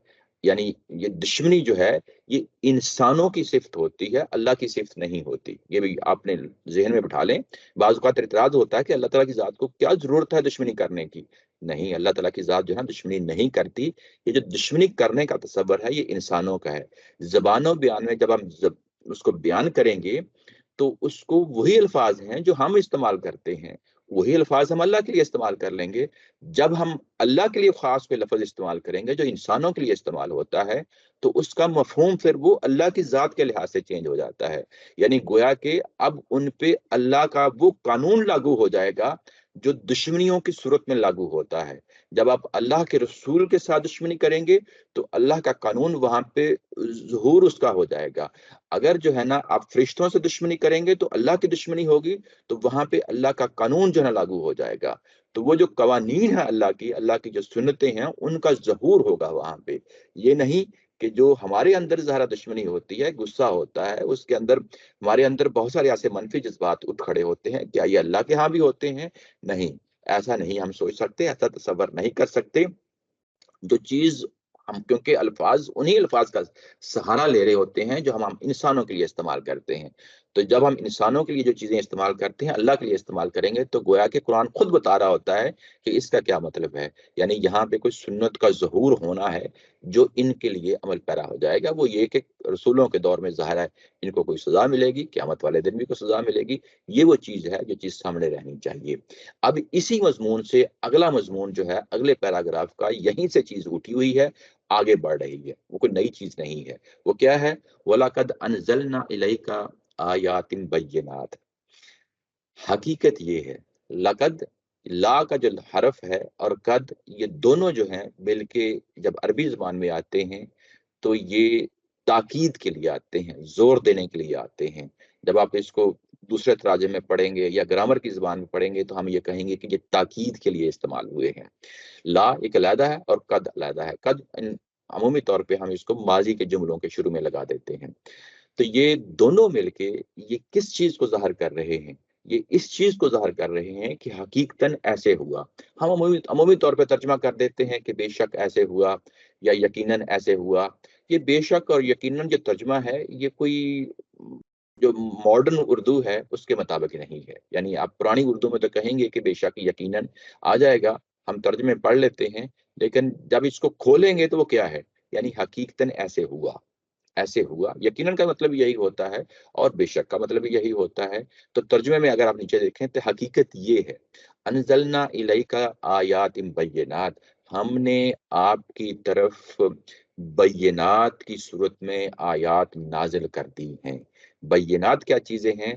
یعنی یہ دشمنی جو ہے یہ انسانوں کی صفت ہوتی ہے، اللہ کی صفت نہیں ہوتی. یہ بھی آپ نے ذہن میں بٹھا لیں. بعض اوقات اعتراض ہوتا ہے کہ اللہ تعالیٰ کی ذات کو کیا ضرورت ہے دشمنی کرنے کی. نہیں، اللہ تعالیٰ کی ذات جو ہے دشمنی نہیں کرتی. یہ جو دشمنی کرنے کا تصور ہے یہ انسانوں کا ہے. زبان و بیان میں جب ہم اس کو بیان کریں گے تو اس کو وہی الفاظ ہیں جو ہم استعمال کرتے ہیں، وہی الفاظ ہم اللہ کے لیے استعمال کر لیں گے. جب ہم اللہ کے لیے خاص کوئی لفظ استعمال کریں گے جو انسانوں کے لیے استعمال ہوتا ہے تو اس کا مفہوم پھر وہ اللہ کی ذات کے لحاظ سے چینج ہو جاتا ہے. یعنی گویا کہ اب ان پہ اللہ کا وہ قانون لاگو ہو جائے گا جو دشمنیوں کی صورت میں لاگو ہوتا ہے. جب آپ اللہ کے رسول کے ساتھ دشمنی کریں گے تو اللہ کا قانون وہاں پہ ظہور اس کا ہو جائے گا. اگر جو ہے نا آپ فرشتوں سے دشمنی کریں گے تو اللہ کی دشمنی ہوگی تو وہاں پہ اللہ کا قانون جو ہے نا لاگو ہو جائے گا. تو وہ جو قوانین ہیں اللہ کی جو سنتیں ہیں ان کا ظہور ہوگا وہاں پہ. یہ نہیں کہ جو ہمارے اندر ظاہرہ دشمنی ہوتی ہے، غصہ ہوتا ہے، اس کے اندر ہمارے اندر بہت سارے ایسے منفی جذبات اٹھ کھڑے ہوتے ہیں، کیا یہ اللہ کے ہاں بھی ہوتے ہیں؟ نہیں، ایسا نہیں ہم سوچ سکتے، ایسا تصور نہیں کر سکتے. جو چیز ہم کیونکہ الفاظ انہی الفاظ کا سہارا لے رہے ہوتے ہیں جو ہم انسانوں کے لیے استعمال کرتے ہیں. تو جب ہم انسانوں کے لیے جو چیزیں استعمال کرتے ہیں اللہ کے لیے استعمال کریں گے تو گویا کہ قرآن خود بتا رہا ہوتا ہے کہ اس کا کیا مطلب ہے. یعنی یہاں پہ کوئی سنت کا ظہور ہونا ہے جو ان کے لیے عمل پیرا ہو جائے گا. وہ یہ کہ رسولوں کے دور میں ظاہر ہے ان کو کوئی سزا ملے گی، قیامت والے دن بھی کوئی سزا ملے گی. یہ وہ چیز ہے جو چیز سامنے رہنی چاہیے. اب اسی مضمون سے اگلا مضمون جو ہے اگلے پیراگراف کا یہیں سے چیز اٹھی ہوئی ہے، آگے بڑھ رہی ہے. وہ کوئی نئی چیز نہیں ہے. وہ کیا ہے؟ وَلَقَدْ أَنزَلْنَا إِلَيْكَ آیَاتٍ بَيِّنَاتٍ. حقیقت یہ ہے، لقد لا کا جو حرف ہے اور قد، یہ دونوں جو ہیں بلکہ جب عربی زبان میں آتے ہیں تو یہ تاکید کے لیے آتے ہیں، زور دینے کے لیے آتے ہیں۔ جب آپ اس کو دوسرے تراجم میں پڑھیں گے یا گرامر کی زبان میں پڑھیں گے تو ہم یہ کہیں گے کہ یہ تاکید کے لیے استعمال ہوئے ہیں۔ لا ایک علیحدہ ہے اور قد علیحدہ ہے۔ قد عمومی طور پہ ہم اس کو ماضی کے جملوں کے شروع میں لگا دیتے ہیں۔ تو یہ دونوں مل کے یہ کس چیز کو ظاہر کر رہے ہیں؟ یہ اس چیز کو ظاہر کر رہے ہیں کہ حقیقتاً ایسے ہوا۔ ہم عمومی طور پہ ترجمہ کر دیتے ہیں کہ بے شک ایسے ہوا یا یقیناً ایسے ہوا۔ یہ بے شک اور یقیناً جو ترجمہ ہے یہ کوئی جو ماڈرن اردو ہے اس کے مطابق نہیں ہے۔ یعنی آپ پرانی اردو میں تو کہیں گے کہ بے شک یقیناً آ جائے گا، ہم ترجمے پڑھ لیتے ہیں، لیکن جب اس کو کھولیں گے تو وہ کیا ہے؟ یعنی حقیقتاً ایسے ہوا، ایسے ہوا۔ یقیناً کا مطلب یہی ہوتا ہے اور بے شک کا مطلب یہی ہوتا ہے۔ تو ترجمے میں اگر آپ نیچے دیکھیں تو حقیقت یہ ہے، انزلنا الیک آیات بینات، ہم نے آپ کی طرف بینات کی صورت میں آیات نازل کر دی ہیں۔ بینات کیا چیزیں ہیں؟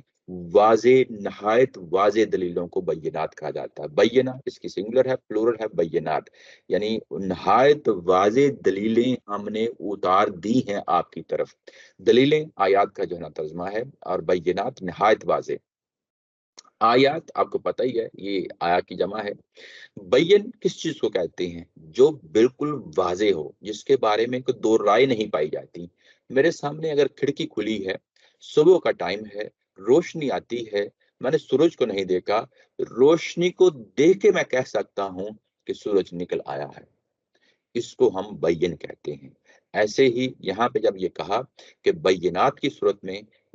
واضح، نہایت واضح دلیلوں کو بینات کہا جاتا ہے۔ بینہ اس کی سنگولر ہے، پلورل ہے بینات، یعنی نہایت واضح دلیلیں ہم نے اتار دی ہیں آپ کی طرف۔ دلیلیں آیات کا جو ہے نا ترجمہ ہے، اور بینات نہایت واضح۔ آیات آپ کو پتہ ہی ہے یہ آیات کی جمع ہے۔ بین کس چیز کو کہتے ہیں؟ جو بالکل واضح ہو، جس کے بارے میں کوئی دو رائے نہیں پائی جاتی۔ میرے سامنے اگر کھڑکی کھلی ہے، صبح کا ٹائم ہے، روشنی آتی ہے، میں نے سورج کو نہیں دیکھا، روشنی کو دیکھ کے میں کہہ سکتا ہوں کہ سورج نکل آیا ہے، اس کو ہم بین کہتے ہیں۔ ایسے ہی یہاں پہ جب یہ کہا کہ بینات کی صورت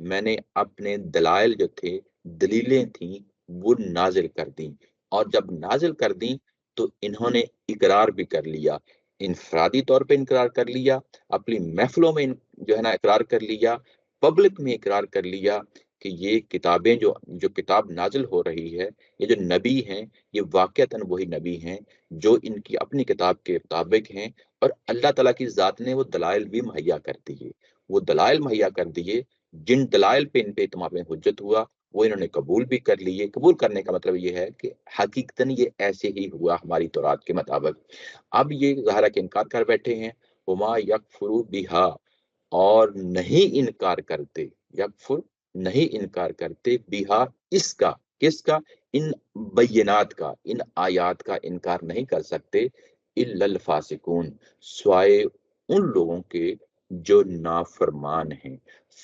میں نے اپنے دلائل جو تھے، دلیلیں تھیں، وہ نازل کر دیں، اور جب نازل کر دیں تو انہوں نے اقرار بھی کر لیا، انفرادی طور پہ اقرار کر لیا، اپنی محفلوں میں جو ہے نا اقرار کر لیا، پبلک میں اقرار کر لیا کہ یہ کتابیں جو کتاب نازل ہو رہی ہے، یہ جو نبی ہیں یہ واقعتاً وہی نبی ہیں جو ان کی اپنی کتاب کے مطابق ہیں، اور اللہ تعالیٰ کی ذات نے وہ دلائل بھی مہیا کر دیے۔ وہ دلائل مہیا کر دیے، جن دلائل پہ ان پہ اتمام حجت ہوا وہ انہوں نے قبول بھی کر لیے۔ قبول کرنے کا مطلب یہ ہے کہ حقیقتاً یہ ایسے ہی ہوا ہماری تورات کے مطابق۔ اب یہ ظاہرہ کہ انکار کر بیٹھے ہیں، وما یکفروا بہا، اور نہیں انکار کرتے، یکفر نہیں انکار کرتے، بہا اس کا، کس کا؟ ان بینات کا، ان آیات کا انکار نہیں کر سکتے، الا الفاسقون، سوائے ان لوگوں کے جو نافرمان ہیں۔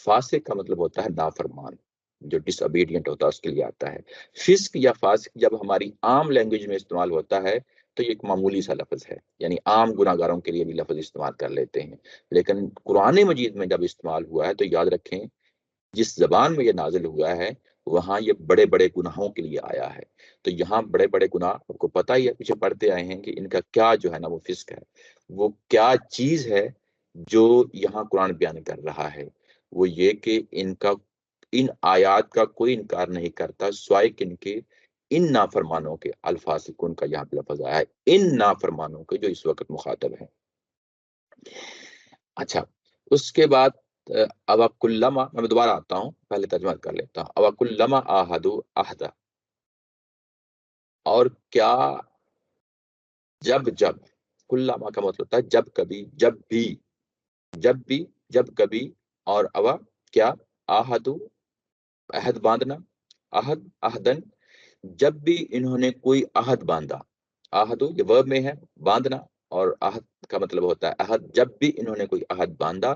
فاسق کا مطلب ہوتا ہے نافرمان، جو ڈس اوبیڈینٹ ہوتا ہے اس کے لیے آتا ہے۔ فسق یا فاسق جب ہماری عام لینگویج میں استعمال ہوتا ہے تو یہ ایک معمولی سا لفظ ہے، یعنی عام گناہ گاروں کے لیے بھی لفظ استعمال کر لیتے ہیں، لیکن قرآن مجید میں جب استعمال ہوا ہے تو یاد رکھیں جس زبان میں یہ نازل ہوا ہے وہاں یہ بڑے بڑے گناہوں کے لیے آیا ہے۔ تو یہاں بڑے بڑے گناہ آپ کو پتہ ہی ہے، پیچھے پڑھتے آئے ہیں کہ ان کا کیا جو ہے نا وہ فسق ہے، وہ کیا چیز ہے جو یہاں قرآن بیان کر رہا ہے، وہ یہ کہ ان آیات کا کوئی انکار نہیں کرتا سوائے کن کے؟ ان نافرمانوں کے۔ الفاسقون کا یہاں پہ لفظ آیا ہے، ان نافرمانوں کے جو اس وقت مخاطب ہیں۔ اچھا، اس کے بعد او کلما، میں دوبارہ آتا ہوں، پہلے ترجمہ کر لیتا ہوں۔ او کلما عاہدوا عہدا، اور کیا جب کلما کا مطلب ہوتا ہے جب کبھی، جب کبھی، اور او کیا، عہدوا عہد باندھنا، عہدن جب بھی انہوں نے کوئی عہد باندھا، عہد یہ ورب میں ہے باندھنا، اور عہد کا مطلب ہوتا ہے عہد، جب بھی انہوں نے کوئی عہد باندھا،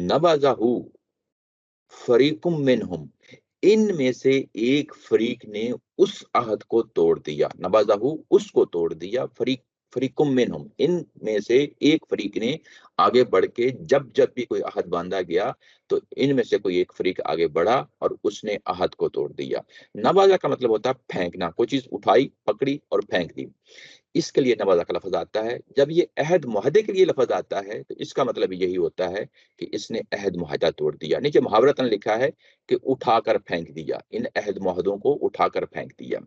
نبذہ فریق منہم، ان میں سے ایک فریق نے اس عہد کو توڑ دیا، نبذہ اس کو توڑ دیا، فریق منہم ان میں سے ایک فریق نے آگے بڑھ کے جب بھی کوئی عہد باندھا گیا تو ان میں سے کوئی ایک فریق آگے بڑھا اور اس نے عہد کو توڑ دیا۔ نبذہ کا مطلب ہوتا ہے پھینکنا، کوئی چیز اٹھائی، پکڑی اور پھینک دی، اس کے لیے نبذہ کا لفظ آتا ہے۔ جب یہ عہد معاہدے کے لیے لفظ آتا ہے تو اس کا مطلب یہی ہوتا ہے کہ اس نے عہد معاہدہ توڑ دیا۔ نیچے محاورتاً لکھا ہے کہ اٹھا کر پھینک دیا، ان عہد معاہدوں کو اٹھا کر پھینک دیا۔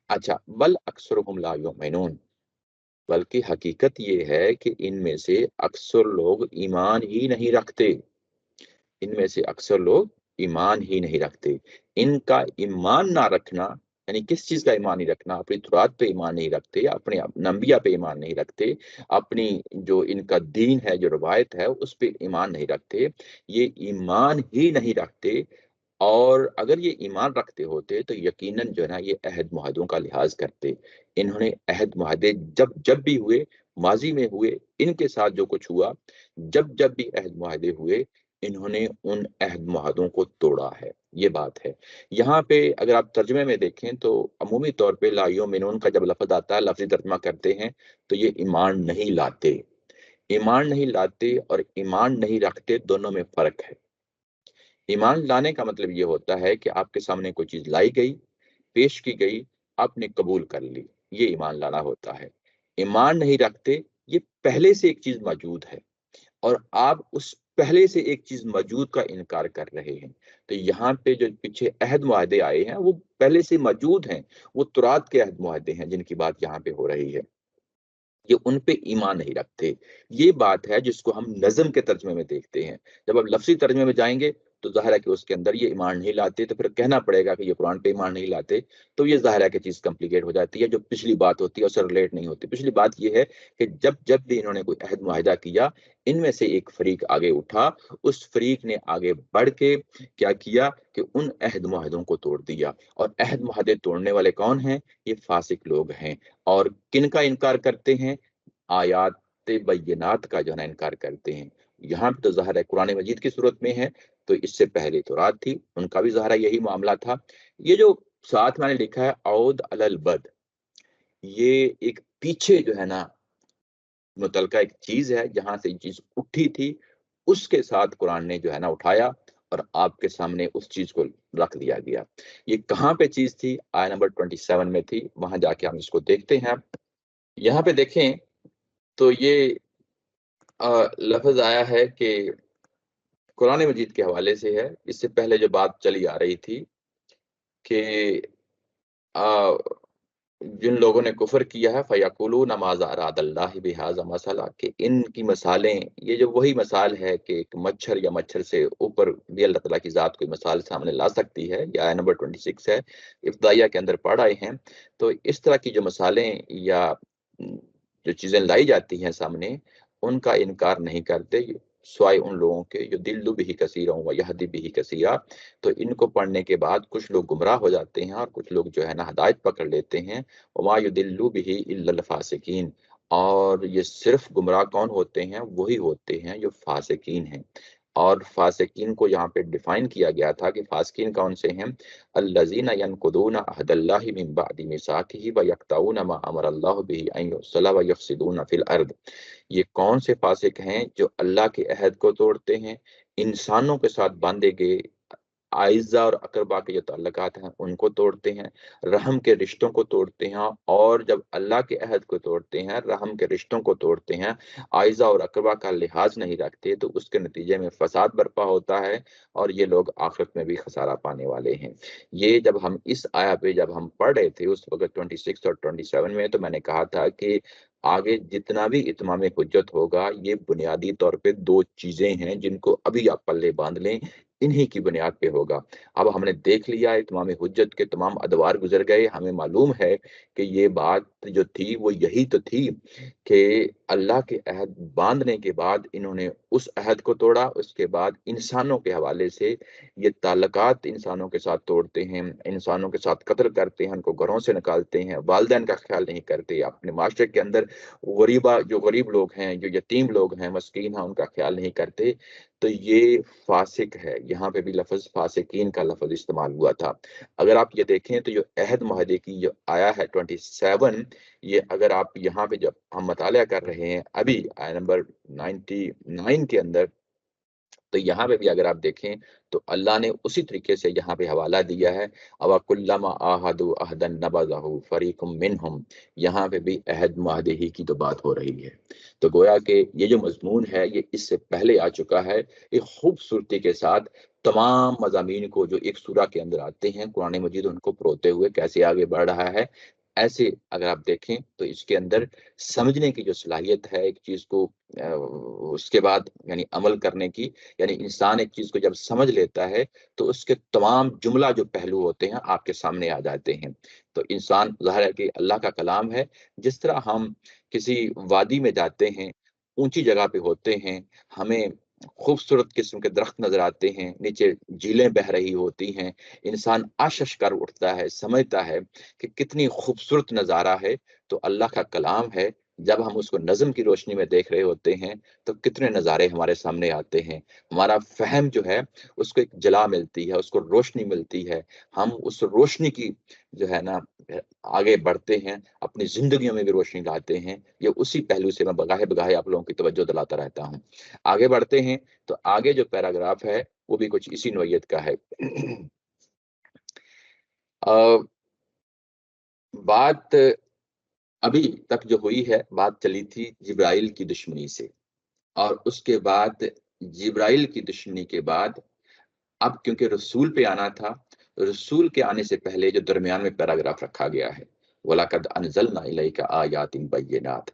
اچھا، بل اکثرهم لا یؤمنون، بلکہ حقیقت یہ ہے کہ ان میں سے اکثر لوگ ایمان ہی نہیں رکھتے، ان میں سے اکثر لوگ ایمان ہی نہیں رکھتے۔ ان کا ایمان نہ رکھنا یعنی کس چیز کا ایمان نہیں رکھنا؟ اپنی تورات پہ ایمان نہیں رکھتے، اپنے انبیاء پہ ایمان نہیں رکھتے، اپنی جو ان کا دین ہے، جو روایت ہے، اس پہ ایمان نہیں رکھتے، یہ ایمان ہی نہیں رکھتے۔ اور اگر یہ ایمان رکھتے ہوتے تو یقیناً جو ہے نا یہ عہد معاہدوں کا لحاظ کرتے۔ انہوں نے عہد معاہدے جب بھی ہوئے، ماضی میں ہوئے، ان کے ساتھ جو کچھ ہوا، جب بھی عہد معاہدے ہوئے، انہوں نے ان عہد معاہدوں کو توڑا ہے، یہ بات ہے۔ یہاں پہ اگر آپ ترجمے میں دیکھیں تو عمومی طور پہ لا یؤمنون کا جب لفظ آتا ہے، لفظی ترجمہ کرتے ہیں تو یہ ایمان نہیں لاتے۔ ایمان نہیں لاتے اور ایمان نہیں رکھتے، دونوں میں فرق ہے۔ ایمان لانے کا مطلب یہ ہوتا ہے کہ آپ کے سامنے کوئی چیز لائی گئی، پیش کی گئی، آپ نے قبول کر لی، یہ ایمان لانا ہوتا ہے۔ ایمان نہیں رکھتے، یہ پہلے سے ایک چیز موجود ہے اور آپ اس پہلے سے ایک چیز موجود کا انکار کر رہے ہیں۔ تو یہاں پہ جو پیچھے عہد معاہدے آئے ہیں وہ پہلے سے موجود ہیں، وہ تورات کے عہد معاہدے ہیں جن کی بات یہاں پہ ہو رہی ہے۔ یہ ان پہ ایمان نہیں رکھتے، یہ بات ہے جس کو ہم نظم کے ترجمے میں دیکھتے ہیں۔ جب آپ لفظی ترجمے میں جائیں گے تو ظاہر ہے کہ اس کے اندر یہ ایمان نہیں لاتے، تو پھر کہنا پڑے گا کہ یہ قرآن پہ ایمان نہیں لاتے، تو یہ ظاہر ہے کہ چیز کمپلیکیٹ ہو جاتی ہے۔ جو پچھلی بات ہوتی ہے اس سے ریلیٹ نہیں ہوتی۔ پچھلی بات یہ ہے کہ جب بھی انہوں نے کوئی عہد معاہدہ کیا، ان میں سے ایک فریق آگے اٹھا، اس فریق نے آگے بڑھ کے کیا کیا کہ ان عہد معاہدوں کو توڑ دیا۔ اور عہد معاہدے توڑنے والے کون ہیں؟ یہ فاسق لوگ ہیں۔ اور کن کا انکار کرتے ہیں؟ آیات بینات کا جو ہے نا انکار کرتے ہیں۔ یہاں پہ تو ظاہر ہے قرآن مجید کی صورت میں ہے، تو اس سے پہلے تورات تھی، ان کا بھی ظاہر یہی معاملہ تھا۔ یہ جو ساتھ میں نے لکھا ہے عود علی البد، یہ ایک پیچھے جو ہے نا متعلقہ ایک چیز ہے جہاں سے یہ چیز اٹھی تھی، اس کے ساتھ قرآن نے جو ہے نا اٹھایا اور آپ کے سامنے اس چیز کو رکھ دیا گیا۔ یہ کہاں پہ چیز تھی؟ آیت نمبر 27 میں تھی، وہاں جا کے ہم اس کو دیکھتے ہیں۔ یہاں پہ دیکھیں تو یہ لفظ آیا ہے کہ قرآن مجید کے حوالے سے ہے۔ اس سے پہلے جو بات چلی آ رہی تھی کہ جن لوگوں نے کفر کیا ہے فَيَقُولُونَ مَاذَا أَرَادَ اللَّهُ بِهَذَا مَثَلًا، کہ ان کی مثالیں، یہ جو وہی مثال ہے کہ ایک مچھر یا مچھر سے اوپر بھی اللہ تعالیٰ کی ذات کوئی مثال سامنے لا سکتی ہے، یہ آیت نمبر 26 ہے، ابتدائیہ کے اندر پڑھ آئے ہیں۔ تو اس طرح کی جو مثالیں یا جو چیزیں لائی جاتی ہیں سامنے، ان کا انکار نہیں کرتے سوائے ان لوگوں کے جو دل بھی کثیرا و یہدی بھی کثیرا۔ تو ان کو پڑھنے کے بعد کچھ لوگ گمراہ ہو جاتے ہیں اور کچھ لوگ جو ہے نا ہدایت پکڑ لیتے ہیں۔ وما یضل به الا الفاسقین، اور یہ صرف گمراہ کون ہوتے ہیں؟ وہی ہوتے ہیں جو فاسقین ہیں۔ اور فاسقین کو یہاں پہ ڈیفائن کیا گیا تھا کہ فاسقین کون سے ہیں؟ الذین ینقضون عہد اللہ من بعد میثاقہ ویقطعون ما امر اللہ به ان یوصل ویفسدون فی الارض۔ یہ کون سے فاسق ہیں؟ جو اللہ کے عہد کو توڑتے ہیں، انسانوں کے ساتھ باندھے گئے اعزہ اور اقربا کے جو تعلقات ہیں ان کو توڑتے ہیں، رحم کے رشتوں کو توڑتے ہیں، اور جب اللہ کے عہد کو توڑتے ہیں، رحم کے رشتوں کو توڑتے ہیں، اعزہ اور اقربا کا لحاظ نہیں رکھتے، تو اس کے نتیجے میں فساد برپا ہوتا ہے اور یہ لوگ آخرت میں بھی خسارہ پانے والے ہیں۔ یہ جب ہم اس آیا پہ جب ہم پڑھ رہے تھے اس وقت 26 اور 27 میں، تو میں نے کہا تھا کہ آگے جتنا بھی اتمام حجت ہوگا یہ بنیادی طور پہ دو چیزیں ہیں جن کو ابھی آپ پلے باندھ لیں، انہی کی بنیاد پہ ہوگا۔ اب ہم نے دیکھ لیا اتمام حجت کے تمام ادوار گزر گئے، ہمیں معلوم ہے کہ یہ بات جو تھی وہ یہی تو تھی کہ اللہ کے عہد باندھنے کے بعد انہوں نے اس عہد کو توڑا، اس کے بعد انسانوں کے حوالے سے یہ تعلقات انسانوں کے ساتھ توڑتے ہیں، انسانوں کے ساتھ قتل کرتے ہیں، ان کو گھروں سے نکالتے ہیں، والدین کا خیال نہیں کرتے، اپنے معاشرے کے اندر جو غریب لوگ ہیں، جو یتیم لوگ ہیں، مسکین ہیں، ان کا خیال نہیں کرتے۔ تو یہ فاسق ہے۔ یہاں پہ بھی لفظ فاسقین کا لفظ استعمال ہوا تھا۔ اگر آپ یہ دیکھیں تو جو عہد معاہدے کی جو آیا ہے 27، یہ اگر آپ یہاں پہ جب ہم مطالعہ کر رہے ہیں ابھی آیت نمبر 99 کے اندر، تو یہاں پہ بھی اگر آپ دیکھیں تو اللہ نے اسی طریقے سے یہاں پہ حوالہ دیا ہے، اوَكُلَّمَا عَاهَدُوا عَهْدًا نَبَذَهُ فَرِيقٌ مِّنْهُمْ، یہاں پہ بھی عہد معاہدے ہی کی تو بات ہو رہی ہے۔ تو گویا کہ یہ جو مضمون ہے یہ اس سے پہلے آ چکا ہے، ایک خوبصورتی کے ساتھ تمام مضامین کو جو ایک سورہ کے اندر آتے ہیں، قرآن مجید ان کو پروتے ہوئے کیسے آگے بڑھ رہا ہے، ایسے اگر آپ دیکھیں تو اس کے اندر سمجھنے کی جو صلاحیت ہے ایک چیز کو، اس کے بعد یعنی عمل کرنے کی، یعنی انسان ایک چیز کو جب سمجھ لیتا ہے تو اس کے تمام جملہ جو پہلو ہوتے ہیں آپ کے سامنے آ جاتے ہیں۔ تو انسان ظاہر ہے کہ اللہ کا کلام ہے، جس طرح ہم کسی وادی میں جاتے ہیں، اونچی جگہ پہ ہوتے ہیں، ہمیں خوبصورت قسم کے درخت نظر آتے ہیں، نیچے جھیلیں بہ رہی ہوتی ہیں، انسان آشش کر اٹھتا ہے، سمجھتا ہے کہ کتنی خوبصورت نظارہ ہے۔ تو اللہ کا کلام ہے، جب ہم اس کو نظم کی روشنی میں دیکھ رہے ہوتے ہیں تو کتنے نظارے ہمارے سامنے آتے ہیں، ہمارا فہم جو ہے اس کو ایک جلا ملتی ہے، اس کو روشنی ملتی ہے، ہم اس روشنی کی جو ہے نا آگے بڑھتے ہیں، اپنی زندگیوں میں بھی روشنی لاتے ہیں۔ یہ اسی پہلو سے میں بگاہے بگاہے آپ لوگوں کی توجہ دلاتا رہتا ہوں۔ آگے بڑھتے ہیں تو آگے جو پیراگراف ہے وہ بھی کچھ اسی نوعیت کا ہے۔ بات ابھی تک جو ہوئی ہے، بات چلی تھی جبرائیل کی دشمنی سے، اور اس کے بعد جبرائیل کی دشمنی کے بعد اب کیونکہ رسول پہ آنا تھا، رسول کے آنے سے پہلے جو درمیان میں پیراگراف رکھا گیا ہے، وَلَقَدْ أَنزَلْنَا إِلَيْكَ آيَاتٍ بَيِّنَاتٍ،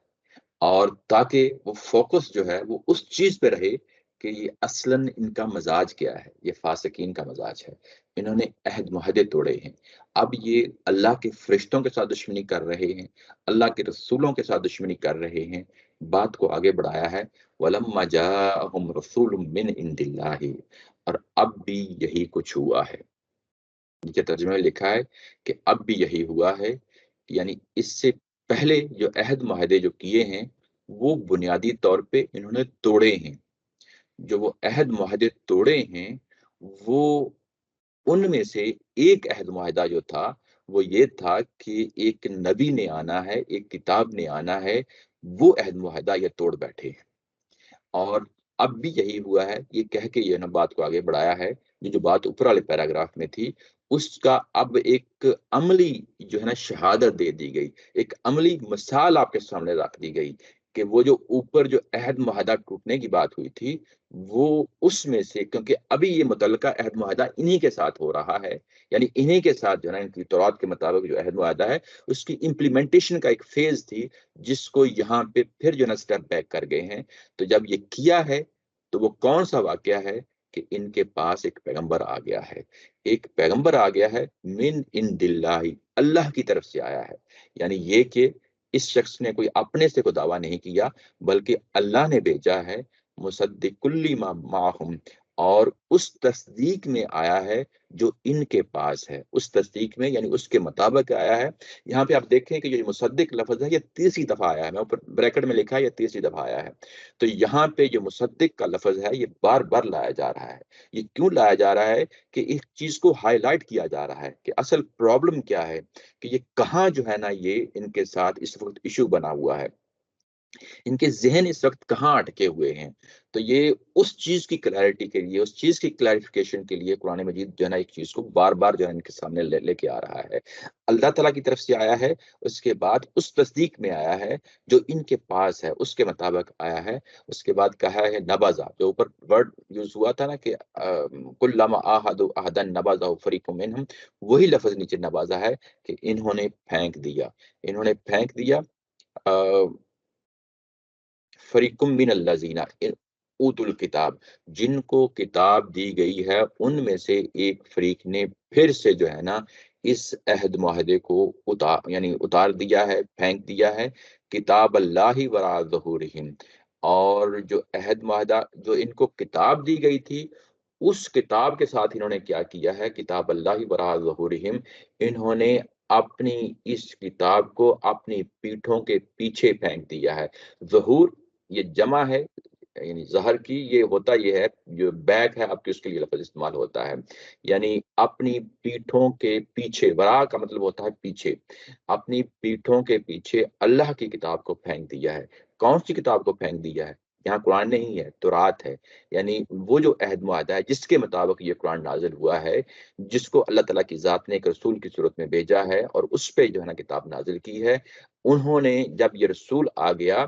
اور تاکہ وہ فوکس جو ہے وہ اس چیز پہ رہے کہ یہ اصلاً ان کا مزاج کیا ہے، یہ فاسقین کا مزاج ہے، انہوں نے عہد معاہدے توڑے ہیں، اب یہ اللہ کے فرشتوں کے ساتھ دشمنی کر رہے ہیں، اللہ کے رسولوں کے ساتھ دشمنی کر رہے ہیں۔ بات کو آگے بڑھایا ہے، وَلَمَّا جَاءَهُمْ رَسُولٌ مِّنْ عِندِ اللَّهِ، اور اب بھی یہی کچھ ہوا ہے۔ نیچے ترجمے میں لکھا ہے کہ اب بھی یہی ہوا ہے، یعنی اس سے پہلے جو عہد معاہدے جو کیے ہیں وہ بنیادی طور پہ انہوں نے توڑے ہیں۔ جو وہ عہد معاہدے توڑے ہیں وہ ان میں سے ایک عہد معاہدہ جو تھا وہ یہ تھا کہ ایک نبی نے آنا ہے، ایک کتاب نے آنا ہے، وہ عہد معاہدہ یہ توڑ بیٹھے ہیں۔ اور اب بھی یہی ہوا ہے، یہ کہہ کے یہ نا بات کو آگے بڑھایا ہے، جو بات اوپر والے پیراگراف میں تھی اس کا اب ایک عملی جو ہے نا شہادت دے دی گئی، ایک عملی مثال آپ کے سامنے رکھ دی گئی کہ وہ جو اوپر جو عہد معاہدہ ٹوٹنے کی بات ہوئی تھی وہ اس میں سے، کیونکہ ابھی یہ متعلقہ عہد معاہدہ انہی کے ساتھ ہو رہا ہے، یعنی انہی کے ساتھ جو ہے نا ان کی تورات کے مطابق جو عہد معاہدہ ہے اس کی امپلیمنٹیشن کا ایک فیز تھی، جس کو یہاں پہ پھر جو ہے نا اسٹیپ بیک کر گئے ہیں۔ تو جب یہ کیا ہے تو وہ کون سا واقعہ ہے کہ ان کے پاس ایک پیغمبر آ گیا ہے، ایک پیغمبر آ گیا ہے من عند اللہ، اللہ کی طرف سے آیا ہے، یعنی یہ کہ اس شخص نے کوئی اپنے سے کوئی دعویٰ نہیں کیا بلکہ اللہ نے بھیجا ہے، مصدق لما معہم، اور اس تصدیق میں آیا ہے جو ان کے پاس ہے، اس تصدیق میں یعنی اس کے مطابق آیا ہے۔ یہاں پہ آپ دیکھیں کہ یہ مصدق لفظ ہے یہ تیسری دفعہ آیا ہے، میں اوپر بریکٹ میں لکھا ہے یہ تیسری دفعہ آیا ہے۔ تو یہاں پہ جو مصدق کا لفظ ہے یہ بار بار لایا جا رہا ہے۔ یہ کیوں لایا جا رہا ہے کہ اس چیز کو ہائی لائٹ کیا جا رہا ہے کہ اصل پرابلم کیا ہے، کہ یہ کہاں جو ہے نا یہ ان کے ساتھ اس وقت ایشو بنا ہوا ہے، ان کے ذہن اس وقت کہاں اٹکے ہوئے ہیں۔ تو یہ اس چیز کی کلیئرٹی کے لیے، اس چیز کی کلیریفیکیشن کے لیے قرآن مجید جو ہے نا ایک چیز کو بار بار جو ہے ان کے سامنے لے کے آ رہا ہے۔ اللہ تعالیٰ کی طرف سے آیا ہے، اس کے بعد اس تصدیق میں آیا ہے جو ان کے پاس ہے اس کے مطابق آیا ہے، اس کے بعد کہا ہے نبذا، جو اوپر ورڈ یوز ہوا تھا نا کہ کلما عاہدوا عہدا نبذہ فریق منہم، وہی لفظ نیچے نبذہ ہے کہ انہوں نے پھینک دیا، انہوں نے پھینک دیا فریقم من الذین اوتوا الکتاب، جن کو کتاب دی گئی ہے ان میں سے ایک فریق نے پھر سے جو ہے نا اس عہد معاہدے کو اتار دیا ہے، پھینک دیا ہے، کتاب اللہ وراء ظہورہم، اور جو عہد معاہدہ جو ان کو کتاب دی گئی تھی اس کتاب کے ساتھ انہوں نے کیا کیا ہے، کتاب اللہ وراء ظہورہم، انہوں نے اپنی اس کتاب کو اپنی پیٹھوں کے پیچھے پھینک دیا ہے۔ ظہور یہ جمع ہے، یعنی ظہر کی یہ ہوتا یہ ہے، جو بیک ہے آپ کی اس کے لیے لفظ استعمال ہوتا ہے، یعنی اپنی پیٹھوں کے پیچھے، ورا کا مطلب ہوتا ہے پیچھے، اپنی پیٹھوں کے پیچھے اللہ کی کتاب کو پھینک دیا ہے۔ کون سی کتاب کو پھینک دیا ہے؟ یہاں قرآن نہیں ہے، تورات ہے، یعنی وہ جو عہد معاہدہ ہے جس کے مطابق یہ قرآن نازل ہوا ہے، جس کو اللہ تعالیٰ کی ذات نے ایک رسول کی صورت میں بھیجا ہے اور اس پہ جو ہے نا کتاب نازل کی ہے، انہوں نے جب یہ رسول آ گیا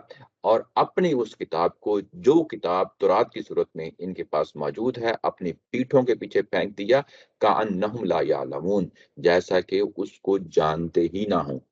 اور اپنی اس کتاب کو، جو کتاب تورات کی صورت میں ان کے پاس موجود ہے، اپنی پیٹھوں کے پیچھے پھینک دیا، کأنہم لا یعلمون، جیسا کہ اس کو جانتے ہی نہ ہوں۔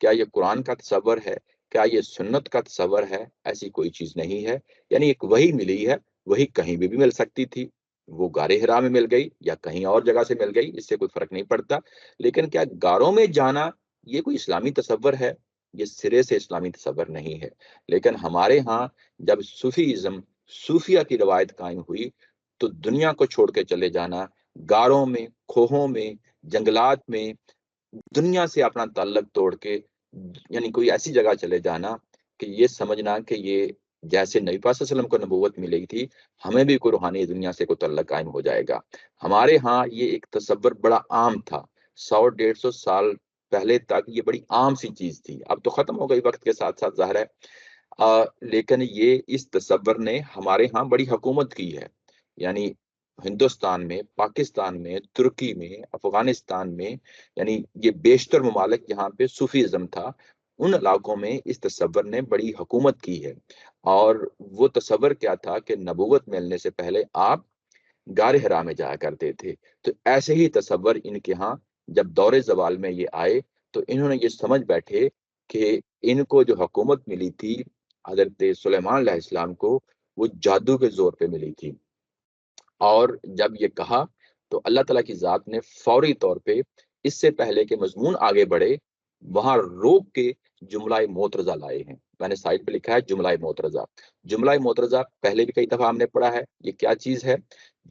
کیا یہ قرآن کا تصور ہے؟ کیا یہ سنت کا تصور ہے؟ ایسی کوئی چیز نہیں ہے. یعنی ایک وہی ملی ہے، وہی کہیں بھی مل سکتی تھی، وہ غار حرا میں مل گئی یا کہیں اور جگہ سے مل گئی، اس سے کوئی فرق نہیں پڑتا. لیکن کیا غاروں میں جانا یہ کوئی اسلامی تصور ہے؟ یہ سرے سے اسلامی تصور نہیں ہے. لیکن ہمارے ہاں جب صوفیزم، صوفیہ کی روایت قائم ہوئی تو دنیا کو چھوڑ کے چلے جانا، غاروں میں، کھوہوں میں، جنگلات میں، دنیا سے اپنا تعلق توڑ کے یعنی کوئی ایسی جگہ چلے جانا کہ یہ سمجھنا کہ یہ جیسے نبی پاک صلی اللہ علیہ وسلم کو نبوت ملی تھی، ہمیں بھی کوئی روحانی دنیا سے کوئی تعلق قائم ہو جائے گا. ہمارے ہاں یہ ایک تصور بڑا عام تھا. 100-150 سال پہلے تک یہ بڑی عام سی چیز تھی. اب تو ختم ہو گئی وقت کے ساتھ ساتھ ظاہر ہے، لیکن یہ اس تصور نے ہمارے ہاں بڑی حکومت کی ہے. یعنی ہندوستان میں، پاکستان میں، ترکی میں، افغانستان میں، یعنی یہ بیشتر ممالک جہاں پہ صوفیزم تھا، ان علاقوں میں اس تصور نے بڑی حکومت کی ہے. اور وہ تصور کیا تھا کہ نبوت ملنے سے پہلے آپ غار حرا میں جایا کرتے تھے. تو ایسے ہی تصور ان کے ہاں جب دور زوال میں یہ آئے تو انہوں نے یہ سمجھ بیٹھے کہ ان کو جو حکومت ملی تھی حضرت سلیمان علیہ السلام کو، وہ جادو کے زور پہ ملی تھی. اور جب یہ کہا تو اللہ تعالیٰ کی ذات نے فوری طور پہ اس سے پہلے کہ مضمون آگے بڑھے وہاں روک کے جملہ معترضہ لائے ہیں. میں نے سائٹ پہ لکھا ہے جملہ معترضہ. جملہ معترضہ پہلے بھی کئی دفعہ ہم نے پڑھا ہے. یہ کیا چیز ہے؟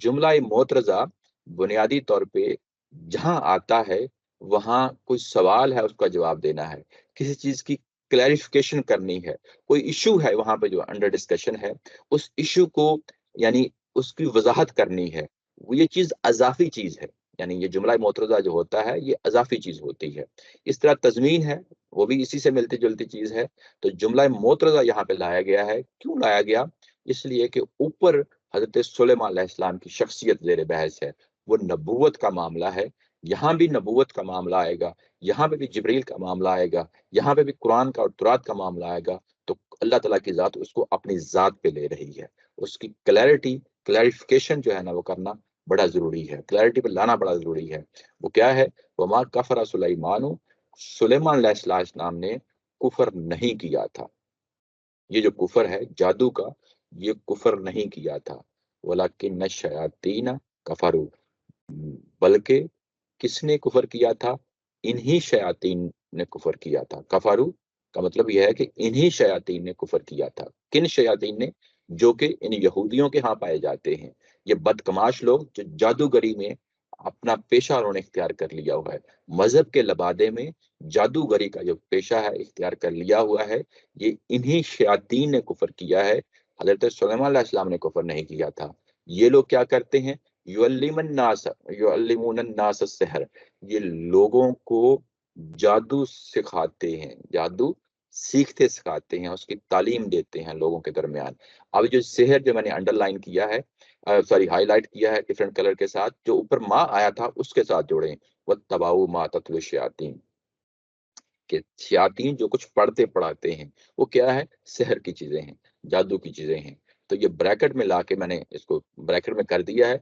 جملہ معترضہ بنیادی طور پہ جہاں آتا ہے وہاں کوئی سوال ہے، اس کا جواب دینا ہے، کسی چیز کی کلیریفیکیشن کرنی ہے، کوئی ایشو ہے وہاں پہ جو انڈر ڈسکشن ہے، اس ایشو کو یعنی اس کی وضاحت کرنی ہے. وہ یہ چیز اضافی چیز ہے. یعنی یہ جملہ معترضہ جو ہوتا ہے یہ اضافی چیز ہوتی ہے. اس طرح تضمین ہے، وہ بھی اسی سے ملتی جلتی چیز ہے. تو جملہ معترضہ یہاں پہ لایا گیا ہے. کیوں لایا گیا؟ اس لیے کہ اوپر حضرت سلیمان علیہ السلام کی شخصیت زیر بحث ہے، وہ نبوت کا معاملہ ہے. یہاں بھی نبوت کا معاملہ آئے گا، یہاں پہ بھی جبریل کا معاملہ آئے گا، یہاں پہ بھی قرآن کا اور تورات کا معاملہ آئے گا. تو اللہ تعالیٰ کی ذات اس کو اپنی ذات پہ لے رہی ہے. اس کی کلیریفیکیشن جو ہے نا وہ کرنا بڑا ضروری ہے، کلیئرٹی پہ لانا بڑا ضروری ہے. وہ کیا ہے؟ وما کفر سلیمان، سلیمان علیہ السلام نے کفر نہیں کیا تھا. یہ جو کفر ہے جادو کا، یہ کفر نہیں کیا تھا. ولکن الشیاطین کفروا، بلکہ کس نے کفر کیا تھا؟ انہی شیاطین نے کفر کیا تھا. کفروا کا مطلب یہ ہے کہ انہی شیاطین نے کفر کیا تھا. کن شیاطین نے؟ جو کہ ان یہودیوں کے ہاں پائے جاتے ہیں. یہ بدکماش لوگ جو جادوگری میں اپنا پیشہ انہوں نے اختیار کر لیا ہوا ہے، مذہب کے لبادے میں جادوگری کا جو پیشہ ہے اختیار کر لیا ہوا ہے، یہ انہی شیاطین نے کفر کیا ہے. حضرت سلیمان علیہ السلام نے کفر نہیں کیا تھا. یہ لوگ کیا کرتے ہیں؟ یعلمون الناس السحر، یہ لوگوں کو جادو سکھاتے ہیں، جادو سیکھتے سکھاتے ہیں، اس کی تعلیم دیتے ہیں لوگوں کے درمیان. اب جو سحر جو میں نے انڈر لائن کیا ہے، سوری ہائی لائٹ کیا ہے ڈفرنٹ کلر کے ساتھ، جو اوپر ماں آیا تھا اس کے ساتھ جوڑیں. وَاتَّبَعُوا مَا تَتْلُو الشَّيَاطِينُ، کہ شیاطین جو کچھ پڑھتے پڑھاتے ہیں وہ کیا ہے؟ سحر کی چیزیں ہیں، جادو کی چیزیں ہیں. تو یہ بریکٹ میں لا کے میں نے اس کو بریکٹ میں کر دیا ہے،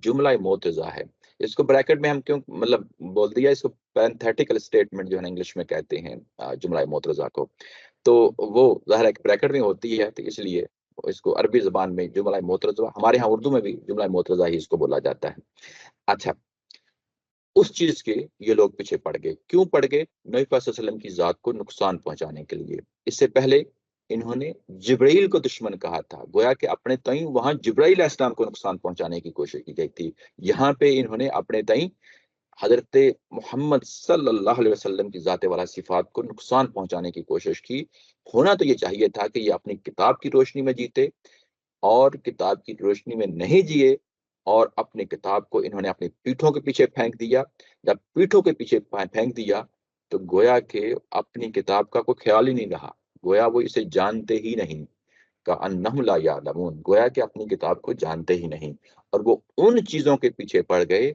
جملہ معترضہ ہے. اس کو بریکٹ میں ہم کیوں مطلب بول دیا؟ اس کو پینتھیٹیکل اسٹیٹمنٹ جو ہے نا انگلش میں کہتے ہیں جملہ معترضہ کو. تو وہ ظاہر ہے کہ بریکٹ میں ہوتی ہے، تو اس لیے اس کو عربی زبان میں جملہ معترضہ، ہمارے ہاں اردو میں بھی جملہ معترضہ ہی اس کو بولا جاتا ہے. اچھا، اس چیز کے یہ لوگ پیچھے پڑ گئے. کیوں پڑ گئے؟ نبی پاک صلی اللہ علیہ وسلم کی ذات کو نقصان پہنچانے کے لیے. اس سے پہلے انہوں نے جبرائیل کو دشمن کہا تھا، گویا کہ اپنے تئیں وہاں جبرائیل علیہ السلام کو نقصان پہنچانے کی کوشش کی گئی تھی. یہاں پہ انہوں نے اپنے تئیں حضرت محمد صلی اللہ علیہ وسلم کی ذات والا صفات کو نقصان پہنچانے کی کوشش کی. ہونا تو یہ چاہیے تھا کہ یہ اپنی کتاب کی روشنی میں جیتے، اور کتاب کی روشنی میں نہیں جیے، اور اپنی کتاب کو انہوں نے اپنی پیٹھوں کے پیچھے پھینک دیا. جب پیٹھوں کے پیچھے پھینک دیا تو گویا کہ اپنی کتاب کا کوئی خیال ہی نہیں رہا، گویا وہ اسے جانتے ہی نہیں. کأنہم لا یعلمون، گویا کہ اپنی کتاب کو جانتے ہی نہیں، اور وہ ان چیزوں کے پیچھے پڑ گئے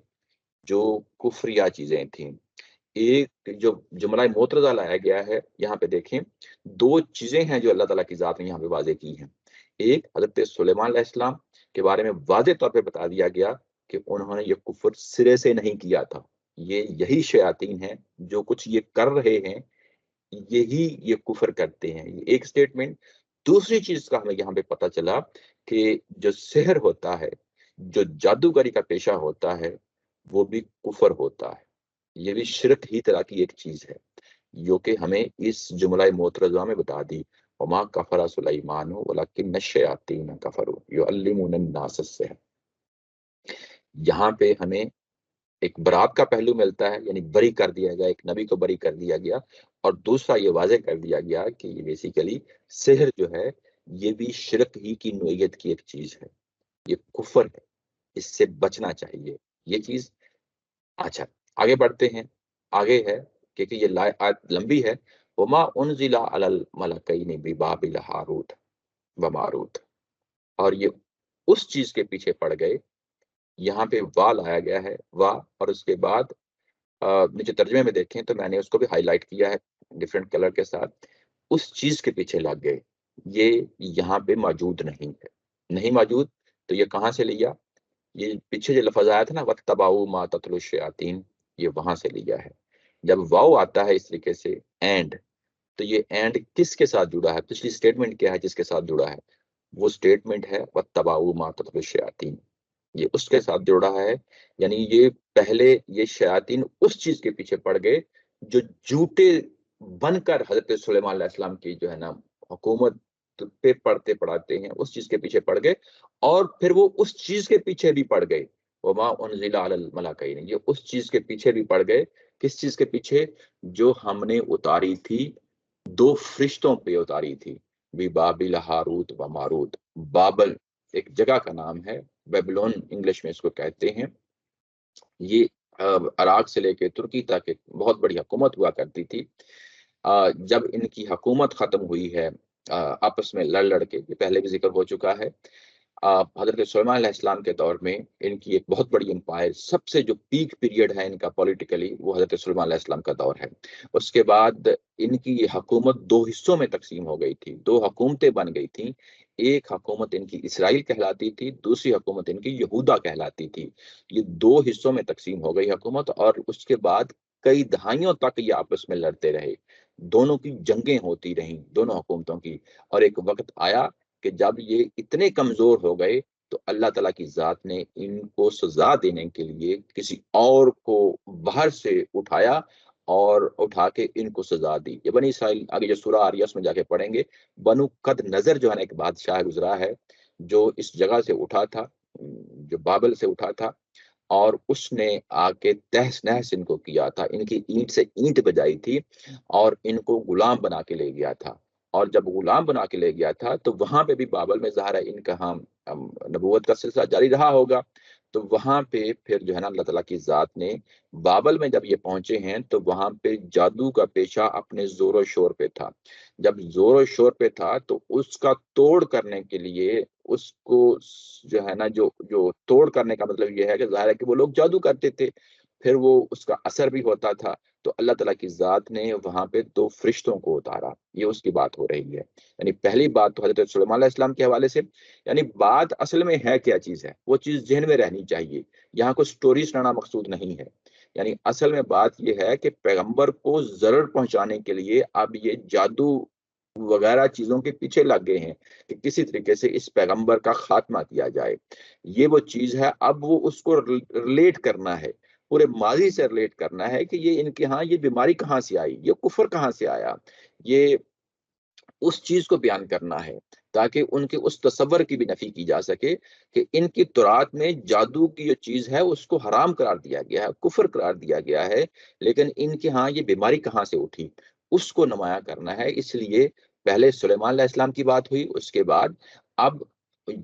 جو کفریہ چیزیں تھیں. ایک جو جملہ معترضہ لایا گیا ہے یہاں پہ دیکھیں، دو چیزیں ہیں جو اللہ تعالیٰ کی ذات نے یہاں پہ واضح کی ہیں. ایک حضرت سلیمان علیہ السلام کے بارے میں واضح طور پہ بتا دیا گیا کہ انہوں نے یہ کفر سرے سے نہیں کیا تھا. یہی شیاطین ہیں جو کچھ یہ کر رہے ہیں، یہ کفر کرتے ہیں. یہ ایک سٹیٹمنٹ. دوسری چیز کا ہمیں یہاں پہ پتہ چلا کہ جو سحر ہوتا ہے، جو جادوگری کا پیشہ ہوتا ہے، وہ بھی کفر ہوتا ہے. یہ بھی شرک ہی طرح کی ایک چیز ہے، جو کہ ہمیں اس جملہ معترضہ میں بتا دی. وما کفر سلیمان ولکن الشیاطین کفروا یعلمون الناس السحر. یہاں پہ ہمیں ایک برات کا پہلو ملتا ہے، یعنی بری کر دیا گیا، ایک نبی کو بری کر دیا گیا. اور دوسرا یہ واضح کر دیا گیا کہ یہ بیسیکلی سحر جو ہے یہ بھی شرک ہی کی نوعیت کی ایک چیز ہے، یہ کفر ہے، اس سے بچنا چاہیے یہ چیز. اچھا آگے بڑھتے ہیں. آگے ہے کیونکہ یہ آیت لمبی ہے. وما انزل علی الملکین ببابل ہاروت وماروت. اور یہ اس چیز کے پیچھے پڑ گئے. یہاں پہ وا لایا گیا ہے، وا، اور اس کے بعد نیچے ترجمے میں دیکھیں تو میں نے اس کو بھی ہائی لائٹ کیا ہے ڈفرینٹ کلر کے ساتھ. اس چیز کے پیچھے لگ گئے. یہ یہاں پہ موجود نہیں ہے. نہیں موجود تو یہ کہاں سے لیا؟ یہ پیچھے جو لفظ آیا تھا نا وَاتَّبَعُوا مَا تَتْلُو الشَّيَاطِينُ، یہ وہاں سے لیا ہے. جب واو آتا ہے اس طریقے سے اینڈ، تو یہ اینڈ کس کے ساتھ جڑا ہے؟ پچھلی سٹیٹمنٹ کیا ہے جس کے ساتھ جڑا ہے؟ وہ سٹیٹمنٹ ہے وَاتَّبَعُوا مَا تَتْلُو الشَّيَاطِينُ. یہ اس کے ساتھ جڑا ہے. یعنی یہ پہلے یہ شیاطین اس چیز کے پیچھے پڑ گئے جو جھوٹے بن کر حضرت سلیمان علیہ السلام کی جو ہے نا حکومت پہ پڑھتے پڑھاتے ہیں، اس چیز کے پیچھے پڑ گئے. اور پھر وہ اس چیز کے پیچھے بھی پڑ گئے. وما انزل علی الملکین، یہ اس چیز کے پیچھے بھی پڑ گئے. کس چیز کے پیچھے؟ جو ہم نے اتاری تھی، دو فرشتوں پہ اتاری تھی. بابل ہاروت و ماروت. بابل ایک جگہ کا نام ہے، بیبلون انگلش میں اس کو کہتے ہیں. یہ عراق سے لے کے ترکی تک ایک بہت بڑی حکومت ہوا کرتی تھی. جب ان کی حکومت ختم ہوئی ہے آپس میں لڑ کے، یہ پہلے بھی ذکر ہو چکا ہے، حضرت سلیمان علیہ السلام کے دور میں ان کی ایک بہت بڑی امپائر، سب سے جو پیک پیریڈ ہے ان کا پولیٹیکلی، وہ حضرت سلیمان علیہ السلام کا دور ہے. اس کے بعد ان کی یہ حکومت دو حصوں میں تقسیم ہو گئی تھی، دو حکومتیں بن گئی تھیں. ایک حکومت ان کی اسرائیل کہلاتی تھی، دوسری حکومت ان کی یہودا کہلاتی تھی. یہ دو حصوں میں تقسیم ہو گئی حکومت، اور اس کے بعد کئی دہائیوں تک یہ آپس میں لڑتے رہے. دونوں کی جنگیں ہوتی رہیں دونوں حکومتوں کی. اور ایک وقت آیا کہ جب یہ اتنے کمزور ہو گئے تو اللہ تعالیٰ کی ذات نے ان کو سزا دینے کے لیے کسی اور کو باہر سے اٹھایا اور اٹھا کے ان کو سزا دی. یہ بنی اسرائیل، آگے جو سورہ آ رہی ہے اس میں جا کے پڑھیں گے. بنو قد نظر جو ہے نا ایک بادشاہ گزرا ہے جو اس جگہ سے اٹھا تھا، جو بابل سے اٹھا تھا، اور اس نے آ کے تہس نہس ان کو کیا تھا. ان کی اینٹ سے اینٹ بجائی تھی اور ان کو غلام بنا کے لے گیا تھا. اور جب غلام بنا کے لے گیا تھا تو وہاں پہ بھی بابل میں ظاہر ہے ان کا نبوت کا سلسلہ جاری رہا ہوگا. تو وہاں پہ پھر جو ہے نا اللہ تعالیٰ کی ذات نے بابل میں جب یہ پہنچے ہیں تو وہاں پہ جادو کا پیشہ اپنے زور و شور پہ تھا. جب زور و شور پہ تھا تو اس کا توڑ کرنے کے لیے اس کو جو ہے نا جو توڑ کرنے کا مطلب یہ ہے کہ ظاہر ہے کہ وہ لوگ جادو کرتے تھے، پھر وہ اس کا اثر بھی ہوتا تھا. تو اللہ تعالیٰ کی ذات نے وہاں پہ دو فرشتوں کو اتارا. یہ اس کی بات ہو رہی ہے. یعنی پہلی بات تو حضرت سلیمان علیہ السلام کے حوالے سے، یعنی بات اصل میں ہے کیا چیز ہے وہ چیز ذہن میں رہنی چاہیے. یہاں کوئی سٹوری سنانا مقصود نہیں ہے. یعنی اصل میں بات یہ ہے کہ پیغمبر کو ضرر پہنچانے کے لیے اب یہ جادو وغیرہ چیزوں کے پیچھے لگ گئے ہیں کہ کسی طریقے سے اس پیغمبر کا خاتمہ کیا جائے. یہ وہ چیز ہے. اب وہ اس کو ریلیٹ کرنا ہے، پورے ماضی سے ریلیٹ کرنا ہے کہ یہ ان کے ہاں یہ بیماری کہاں سے آئی، یہ کفر کہاں سے آیا. یہ اس چیز کو بیان کرنا ہے تاکہ ان کے اس تصور کی بھی نفی کی جا سکے کہ ان کی تورات میں جادو کی جو چیز ہے اس کو حرام قرار دیا گیا ہے، کفر قرار دیا گیا ہے، لیکن ان کے ہاں یہ بیماری کہاں سے اٹھی اس کو نمایاں کرنا ہے. اس لیے پہلے سلیمان علیہ السلام کی بات ہوئی، اس کے بعد اب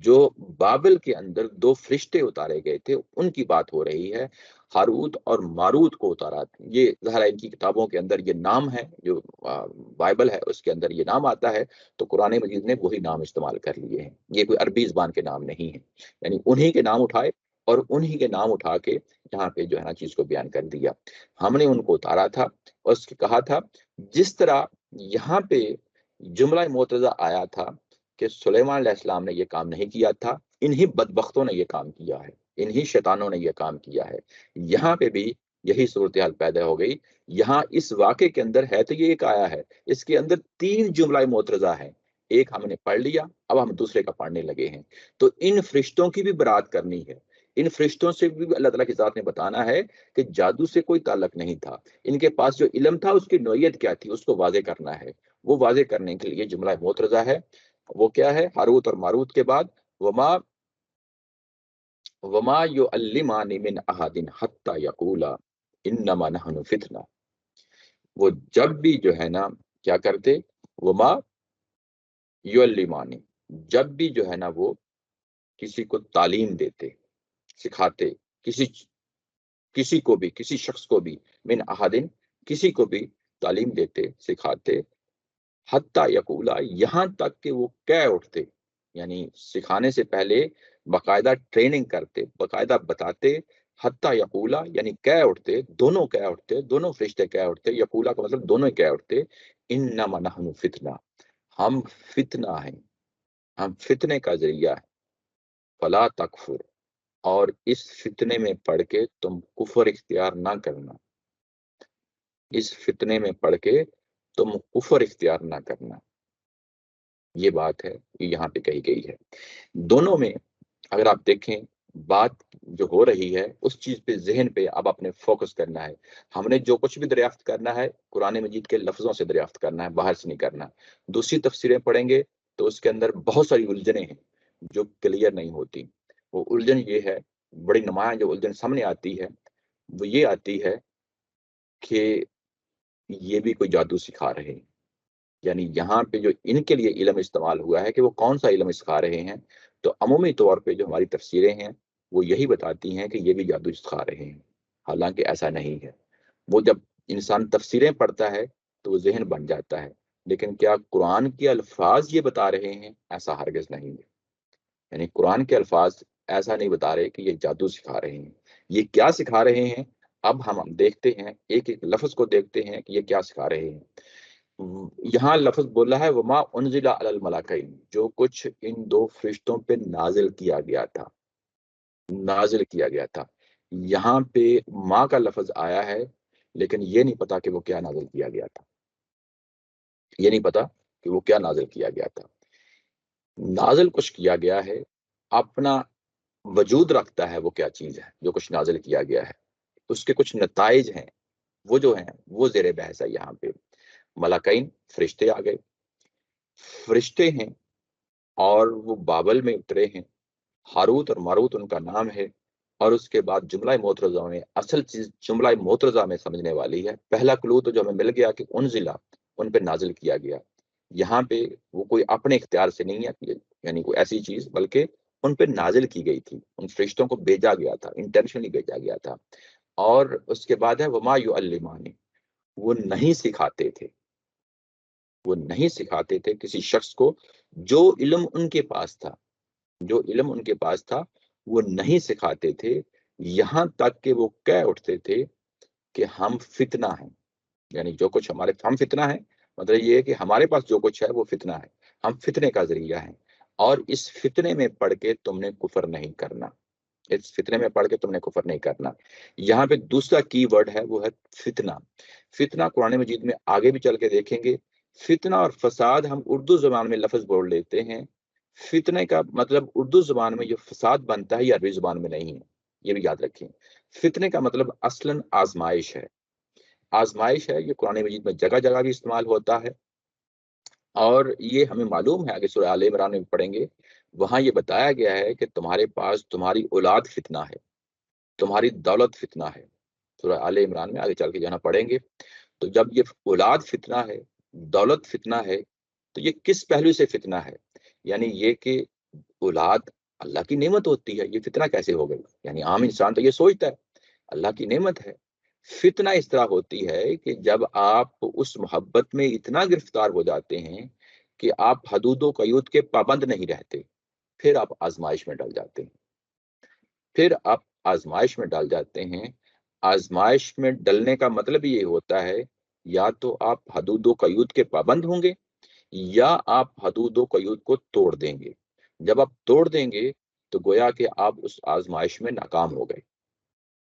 جو بابل کے اندر دو فرشتے اتارے گئے تھے ان کی بات ہو رہی ہے. ہاروت اور ماروت کو اتارا. یہ ظاہر ان کی کتابوں کے اندر یہ نام ہے، جو بائبل ہے اس کے اندر یہ نام آتا ہے، تو قرآن مجید نے وہی نام استعمال کر لیے ہیں. یہ کوئی عربی زبان کے نام نہیں ہے. یعنی انہی کے نام اٹھائے اور انہی کے نام اٹھا کے یہاں پہ جو ہے نا چیز کو بیان کر دیا. ہم نے ان کو اتارا تھا اور اس کی کہا تھا جس طرح یہاں پہ جملہ معترضہ آیا تھا کہ سلیمان علیہ السلام نے یہ کام نہیں کیا تھا، انہی بدبختوں نے یہ کام کیا ہے، انہی شیطانوں نے یہ کام کیا ہے. یہاں پہ بھی یہی صورتحال پیدا ہو گئی. یہاں اس واقعے کے اندر ہے تو یہ ایک آیا ہے، اس کے اندر 3 جملہ معترضہ ہیں. ایک ہم نے پڑھ لیا، اب ہم دوسرے کا پڑھنے لگے ہیں. تو ان فرشتوں کی بھی برات کرنی ہے. ان فرشتوں سے بھی اللہ تعالیٰ کی ذات نے بتانا ہے کہ جادو سے کوئی تعلق نہیں تھا. ان کے پاس جو علم تھا اس کی نوعیت کیا تھی اس کو واضح کرنا ہے. وہ واضح کرنے کے لیے جملہ معترضہ ہے. وہ کیا ہے؟ ہاروت اور ماروت کے بعد وما يعلمان من احد حتى يقولا انما نحن فتنہ. وہ جب بھی جو ہے نا کیا کرتے؟ وما يعلمان، جب بھی جو ہے نا وہ کسی کو تعلیم دیتے، سکھاتے، کسی کو بھی، کسی شخص کو بھی، من احدن، کسی کو بھی تعلیم دیتے، سکھاتے، حتی یقولا، یہاں تک کہ وہ کہہ اٹھتے، یعنی سکھانے سے پہلے باقاعدہ ٹریننگ کرتے، باقاعدہ بتاتے. حتی یقولا یعنی کہہ اٹھتے، دونوں کہہ اٹھتے، دونوں فرشتے کہہ اٹھتے. یقولا کا مطلب دونوں کہہ اٹھتے، انما نحن فتنہ، ہم فتنہ ہیں، ہم فتنے کا ذریعہ ہے. فلا تکفر، اور اس فتنے میں پڑھ کے تم کفر اختیار نہ کرنا. اس فتنے میں پڑھ کے تم کفر اختیار نہ کرنا. یہ بات ہے یہ یہاں پہ کہی گئی ہے. دونوں میں اگر آپ دیکھیں بات جو ہو رہی ہے اس چیز پہ، ذہن پہ اب اپنے فوکس کرنا ہے. ہم نے جو کچھ بھی دریافت کرنا ہے قرآن مجید کے لفظوں سے دریافت کرنا ہے، باہر سے نہیں کرنا. دوسری تفسیریں پڑھیں گے تو اس کے اندر بہت ساری الجھنیں ہیں جو کلیئر نہیں ہوتی. وہ الجھن یہ ہے، بڑی نمایاں جو الجھن سامنے آتی ہے وہ یہ آتی ہے کہ یہ بھی کوئی جادو سکھا رہے ہیں. یعنی یہاں پہ جو ان کے لیے علم استعمال ہوا ہے کہ وہ کون سا علم سکھا رہے ہیں، تو عمومی طور پہ جو ہماری تفسیریں ہیں وہ یہی بتاتی ہیں کہ یہ بھی جادو سکھا رہے ہیں. حالانکہ ایسا نہیں ہے. وہ جب انسان تفسیریں پڑھتا ہے تو وہ ذہن بن جاتا ہے، لیکن کیا قرآن کے الفاظ یہ بتا رہے ہیں؟ ایسا ہرگز نہیں ہے. یعنی قرآن کے الفاظ ایسا نہیں بتا رہے کہ یہ جادو سکھا رہے ہیں. یہ کیا سکھا رہے ہیں اب ہم دیکھتے ہیں، ایک ایک لفظ کو دیکھتے ہیں کہ یہ کیا سکھا رہے ہیں. یہاں لفظ بولا ہے وما انزل علی الملکین، جو کچھ ان 2 فرشتوں پہ نازل کیا گیا تھا، نازل کیا گیا تھا. یہاں پہ ماں کا لفظ آیا ہے لیکن یہ نہیں پتا کہ وہ کیا نازل کیا گیا تھا. یہ نہیں پتا کہ وہ کیا نازل کیا گیا تھا. نازل کچھ کیا گیا ہے، اپنا وجود رکھتا ہے وہ کیا چیز ہے جو کچھ نازل کیا گیا ہے. اس کے کچھ نتائج ہیں وہ جو ہیں وہ زیر بحث ہے. یہاں پہ ملکین فرشتے آ گئے، فرشتے ہیں اور وہ بابل میں اترے ہیں. ہاروت اور ماروت ان کا نام ہے. اور اس کے بعد جملہ معترضہ میں اصل چیز جملہ معترضہ میں سمجھنے والی ہے. پہلا کلو تو جو ہمیں مل گیا کہ انزلہ، ان پہ نازل کیا گیا. یہاں پہ وہ کوئی اپنے اختیار سے نہیں ہے، یعنی کوئی ایسی چیز، بلکہ ان پہ نازل کی گئی تھی، ان فرشتوں کو بھیجا گیا تھا، انٹینشنلی بھیجا گیا تھا. اور اس کے بعد ہے وما یعلمان، وہ نہیں سکھاتے تھے، وہ نہیں سکھاتے تھے کسی شخص کو. جو علم ان کے پاس تھا، جو علم ان کے پاس تھا وہ نہیں سکھاتے تھے، یہاں تک کہ وہ کہہ اٹھتے تھے کہ ہم فتنہ ہیں. یعنی جو کچھ ہم فتنہ ہیں، مطلب یہ ہے کہ ہمارے پاس جو کچھ ہے وہ فتنہ ہے، ہم فتنے کا ذریعہ ہیں. اور اس فتنے میں پڑھ کے تم نے کفر نہیں کرنا، اس فتنے میں پڑھ کے تم نے کفر نہیں کرنا. یہاں پہ دوسرا کی ورڈ ہے وہ ہے فتنہ. فتنہ قرآن مجید میں آگے بھی چل کے دیکھیں گے. فتنہ اور فساد ہم اردو زبان میں لفظ بول لیتے ہیں، فتنے کا مطلب اردو زبان میں جو فساد بنتا ہے یہ عربی زبان میں نہیں ہے، یہ بھی یاد رکھیں. فتنے کا مطلب اصلاً آزمائش ہے. آزمائش ہے، یہ قرآن مجید میں جگہ جگہ بھی استعمال ہوتا ہے. اور یہ ہمیں معلوم ہے، آگے سورہ آل عمران میں پڑھیں گے، وہاں یہ بتایا گیا ہے کہ تمہارے پاس تمہاری اولاد فتنہ ہے، تمہاری دولت فتنہ ہے. سورہ آل عمران میں آگے چل کے جہاں پڑھیں گے تو جب یہ اولاد فتنہ ہے، دولت فتنہ ہے، تو یہ کس پہلو سے فتنہ ہے؟ یعنی یہ کہ اولاد اللہ کی نعمت ہوتی ہے، یہ فتنہ کیسے ہو گئی؟ یعنی عام انسان تو یہ سوچتا ہے اللہ کی نعمت ہے. فتنہ اس طرح ہوتی ہے کہ جب آپ اس محبت میں اتنا گرفتار ہو جاتے ہیں کہ آپ حدود و قیود کے پابند نہیں رہتے، پھر آپ آزمائش میں ڈل جاتے ہیں. پھر آپ آزمائش میں ڈال جاتے ہیں. آزمائش میں ڈلنے کا مطلب یہ ہوتا ہے یا تو آپ حدود و قیود کے پابند ہوں گے یا آپ حدود و قیود کو توڑ دیں گے. جب آپ توڑ دیں گے تو گویا کہ آپ اس آزمائش میں ناکام ہو گئے.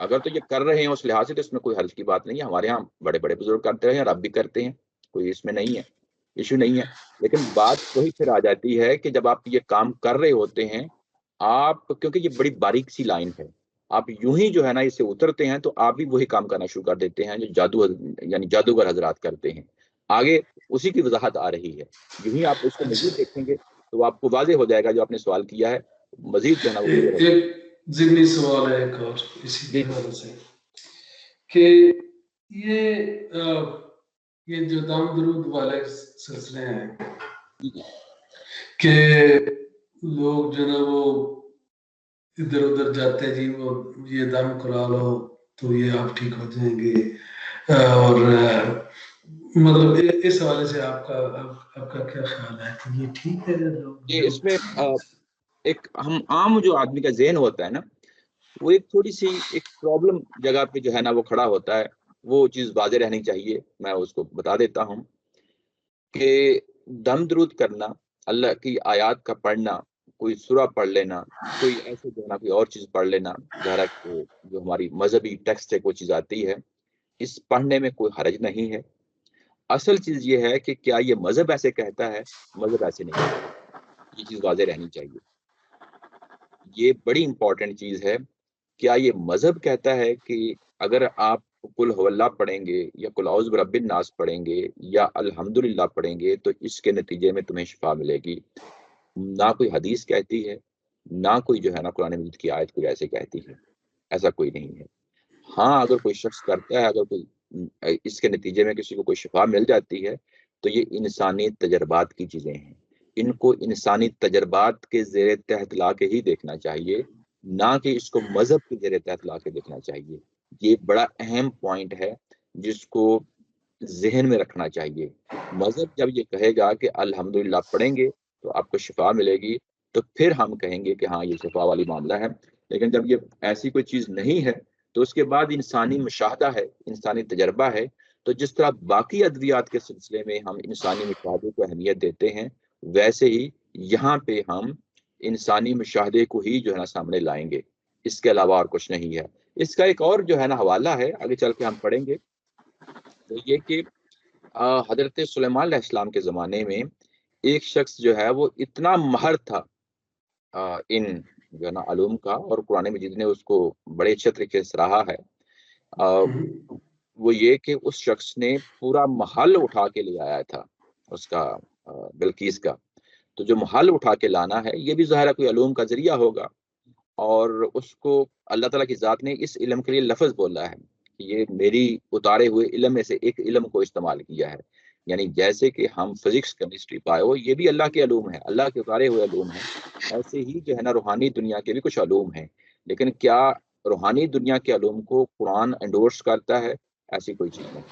اگر تو یہ کر رہے ہیں اس لحاظ سے تو اس میں کوئی حرج کی بات نہیں ہے. ہمارے ہاں بڑے بڑے بزرگ کرتے رہے ہیں اور اب بھی کرتے ہیں, کوئی اس میں نہیں ہے, ایشو نہیں ہے. لیکن بات وہی پھر آ جاتی ہے کہ جب آپ یہ کام کر رہے ہوتے ہیں آپ, کیونکہ یہ بڑی باریک سی لائن ہے, آپ یوں ہی جو ہے نا اسے اترتے ہیں تو آپ بھی وہی کام کرنا شروع کر دیتے ہیں جو یعنی جادوگر حضرات کرتے ہیں. آگے اسی کی وضاحت آ رہی ہے. یوں ہی آپ اس کو مزید دیکھیں گے تو آپ کو واضح ہو جائے گا جو آپ نے سوال کیا ہے, مزید جو ہے نا وہ clear ہو جائے گا. ایک ضمنی سوال ہے ایک اور اسی جی کے حوالے سے کہ یہ جو دام درود والے سلسلے ہیں جی کہ لوگ جو نا وہ ادھر ادھر جاتے ہیں, جی وہ یہ دم کرا لو تو یہ آپ ٹھیک ہو جائیں گے, اور مطلب اس حوالے سے آپ کا کیا خیال ہے کہ یہ ٹھیک ہے لوگ جی, اس میں ایک ہم عام جو آدمی کا ذہن ہوتا ہے نا وہ ایک تھوڑی سی ایک پرابلم جگہ پہ جو ہے نا وہ کھڑا ہوتا ہے, وہ چیز واضح رہنی چاہیے. میں اس کو بتا دیتا ہوں کہ دم درود کرنا, اللہ کی آیات کا پڑھنا, کوئی سورہ پڑھ لینا, کوئی ایسے جو ہے نا کوئی اور چیز پڑھ لینا, ظاہر کہ جو ہماری مذہبی ٹیکسٹ ہے کوئی چیز آتی ہے, اس پڑھنے میں کوئی حرج نہیں ہے. اصل چیز یہ ہے کہ کیا یہ مذہب ایسے کہتا ہے؟ مذہب ایسے نہیں کہتا. یہ چیز واضح رہنی چاہیے, یہ بڑی امپورٹنٹ چیز ہے. کیا یہ مذہب کہتا ہے کہ اگر آپ قل هو اللہ پڑھیں گے یا قل اعوذ برب الناس پڑھیں گے یا الحمدللہ پڑھیں گے تو اس کے نتیجے میں تمہیں شفا ملے گی؟ نہ کوئی حدیث کہتی ہے, نہ کوئی جو ہے نا قرآن مجید کی آیت کوئی ایسے کہتی ہے. ایسا کوئی نہیں ہے. ہاں اگر کوئی شخص کرتا ہے, اگر کوئی اس کے نتیجے میں کسی کو کوئی شفا مل جاتی ہے تو یہ انسانی تجربات کی چیزیں ہیں. ان کو انسانی تجربات کے زیر تحت لا کے ہی دیکھنا چاہیے, نہ کہ اس کو مذہب کے زیر تحت لا کے دیکھنا چاہیے. یہ بڑا اہم پوائنٹ ہے جس کو ذہن میں رکھنا چاہیے. مذہب جب یہ کہے گا کہ الحمدللہ پڑھیں گے تو آپ کو شفا ملے گی تو پھر ہم کہیں گے کہ ہاں یہ شفا والی معاملہ ہے. لیکن جب یہ ایسی کوئی چیز نہیں ہے تو اس کے بعد انسانی مشاہدہ ہے, انسانی تجربہ ہے. تو جس طرح باقی ادویات کے سلسلے میں ہم انسانی مشاہدے کو اہمیت دیتے ہیں, ویسے ہی یہاں پہ ہم انسانی مشاہدے کو ہی جو ہے نا سامنے لائیں گے, اس کے علاوہ اور کچھ نہیں ہے. اس کا ایک اور جو ہے نا حوالہ ہے, آگے چل کے ہم پڑھیں گے, تو یہ کہ حضرت سلیمان علیہ السلام کے زمانے میں ایک شخص جو ہے وہ اتنا ماہر تھا ان جو ہے نا علوم کا, اور قرآن مجید نے اس کو بڑے اچھے طریقے سے سراہا ہے. وہ یہ کہ اس شخص نے پورا محل اٹھا کے لے آیا تھا اس کا, بلقیس کا. تو جو محل اٹھا کے لانا ہے یہ بھی ظاہر کوئی علوم کا ذریعہ ہوگا, اور اس کو اللہ تعالیٰ کی ذات نے اس علم کے لیے لفظ بولا ہے کہ یہ میری اتارے ہوئے علم میں سے ایک علم کو استعمال کیا ہے. یعنی جیسے کہ ہم فزکس, کیمسٹری, بایو, یہ بھی اللہ کے علوم ہیں, اللہ کے اتارے ہوئے علوم ہیں, ایسے ہی جو ہے نا روحانی دنیا کے بھی کچھ علوم ہیں. لیکن کیا روحانی دنیا کے علوم کو قرآن انڈورس کرتا ہے؟ ایسی کوئی چیز نہیں.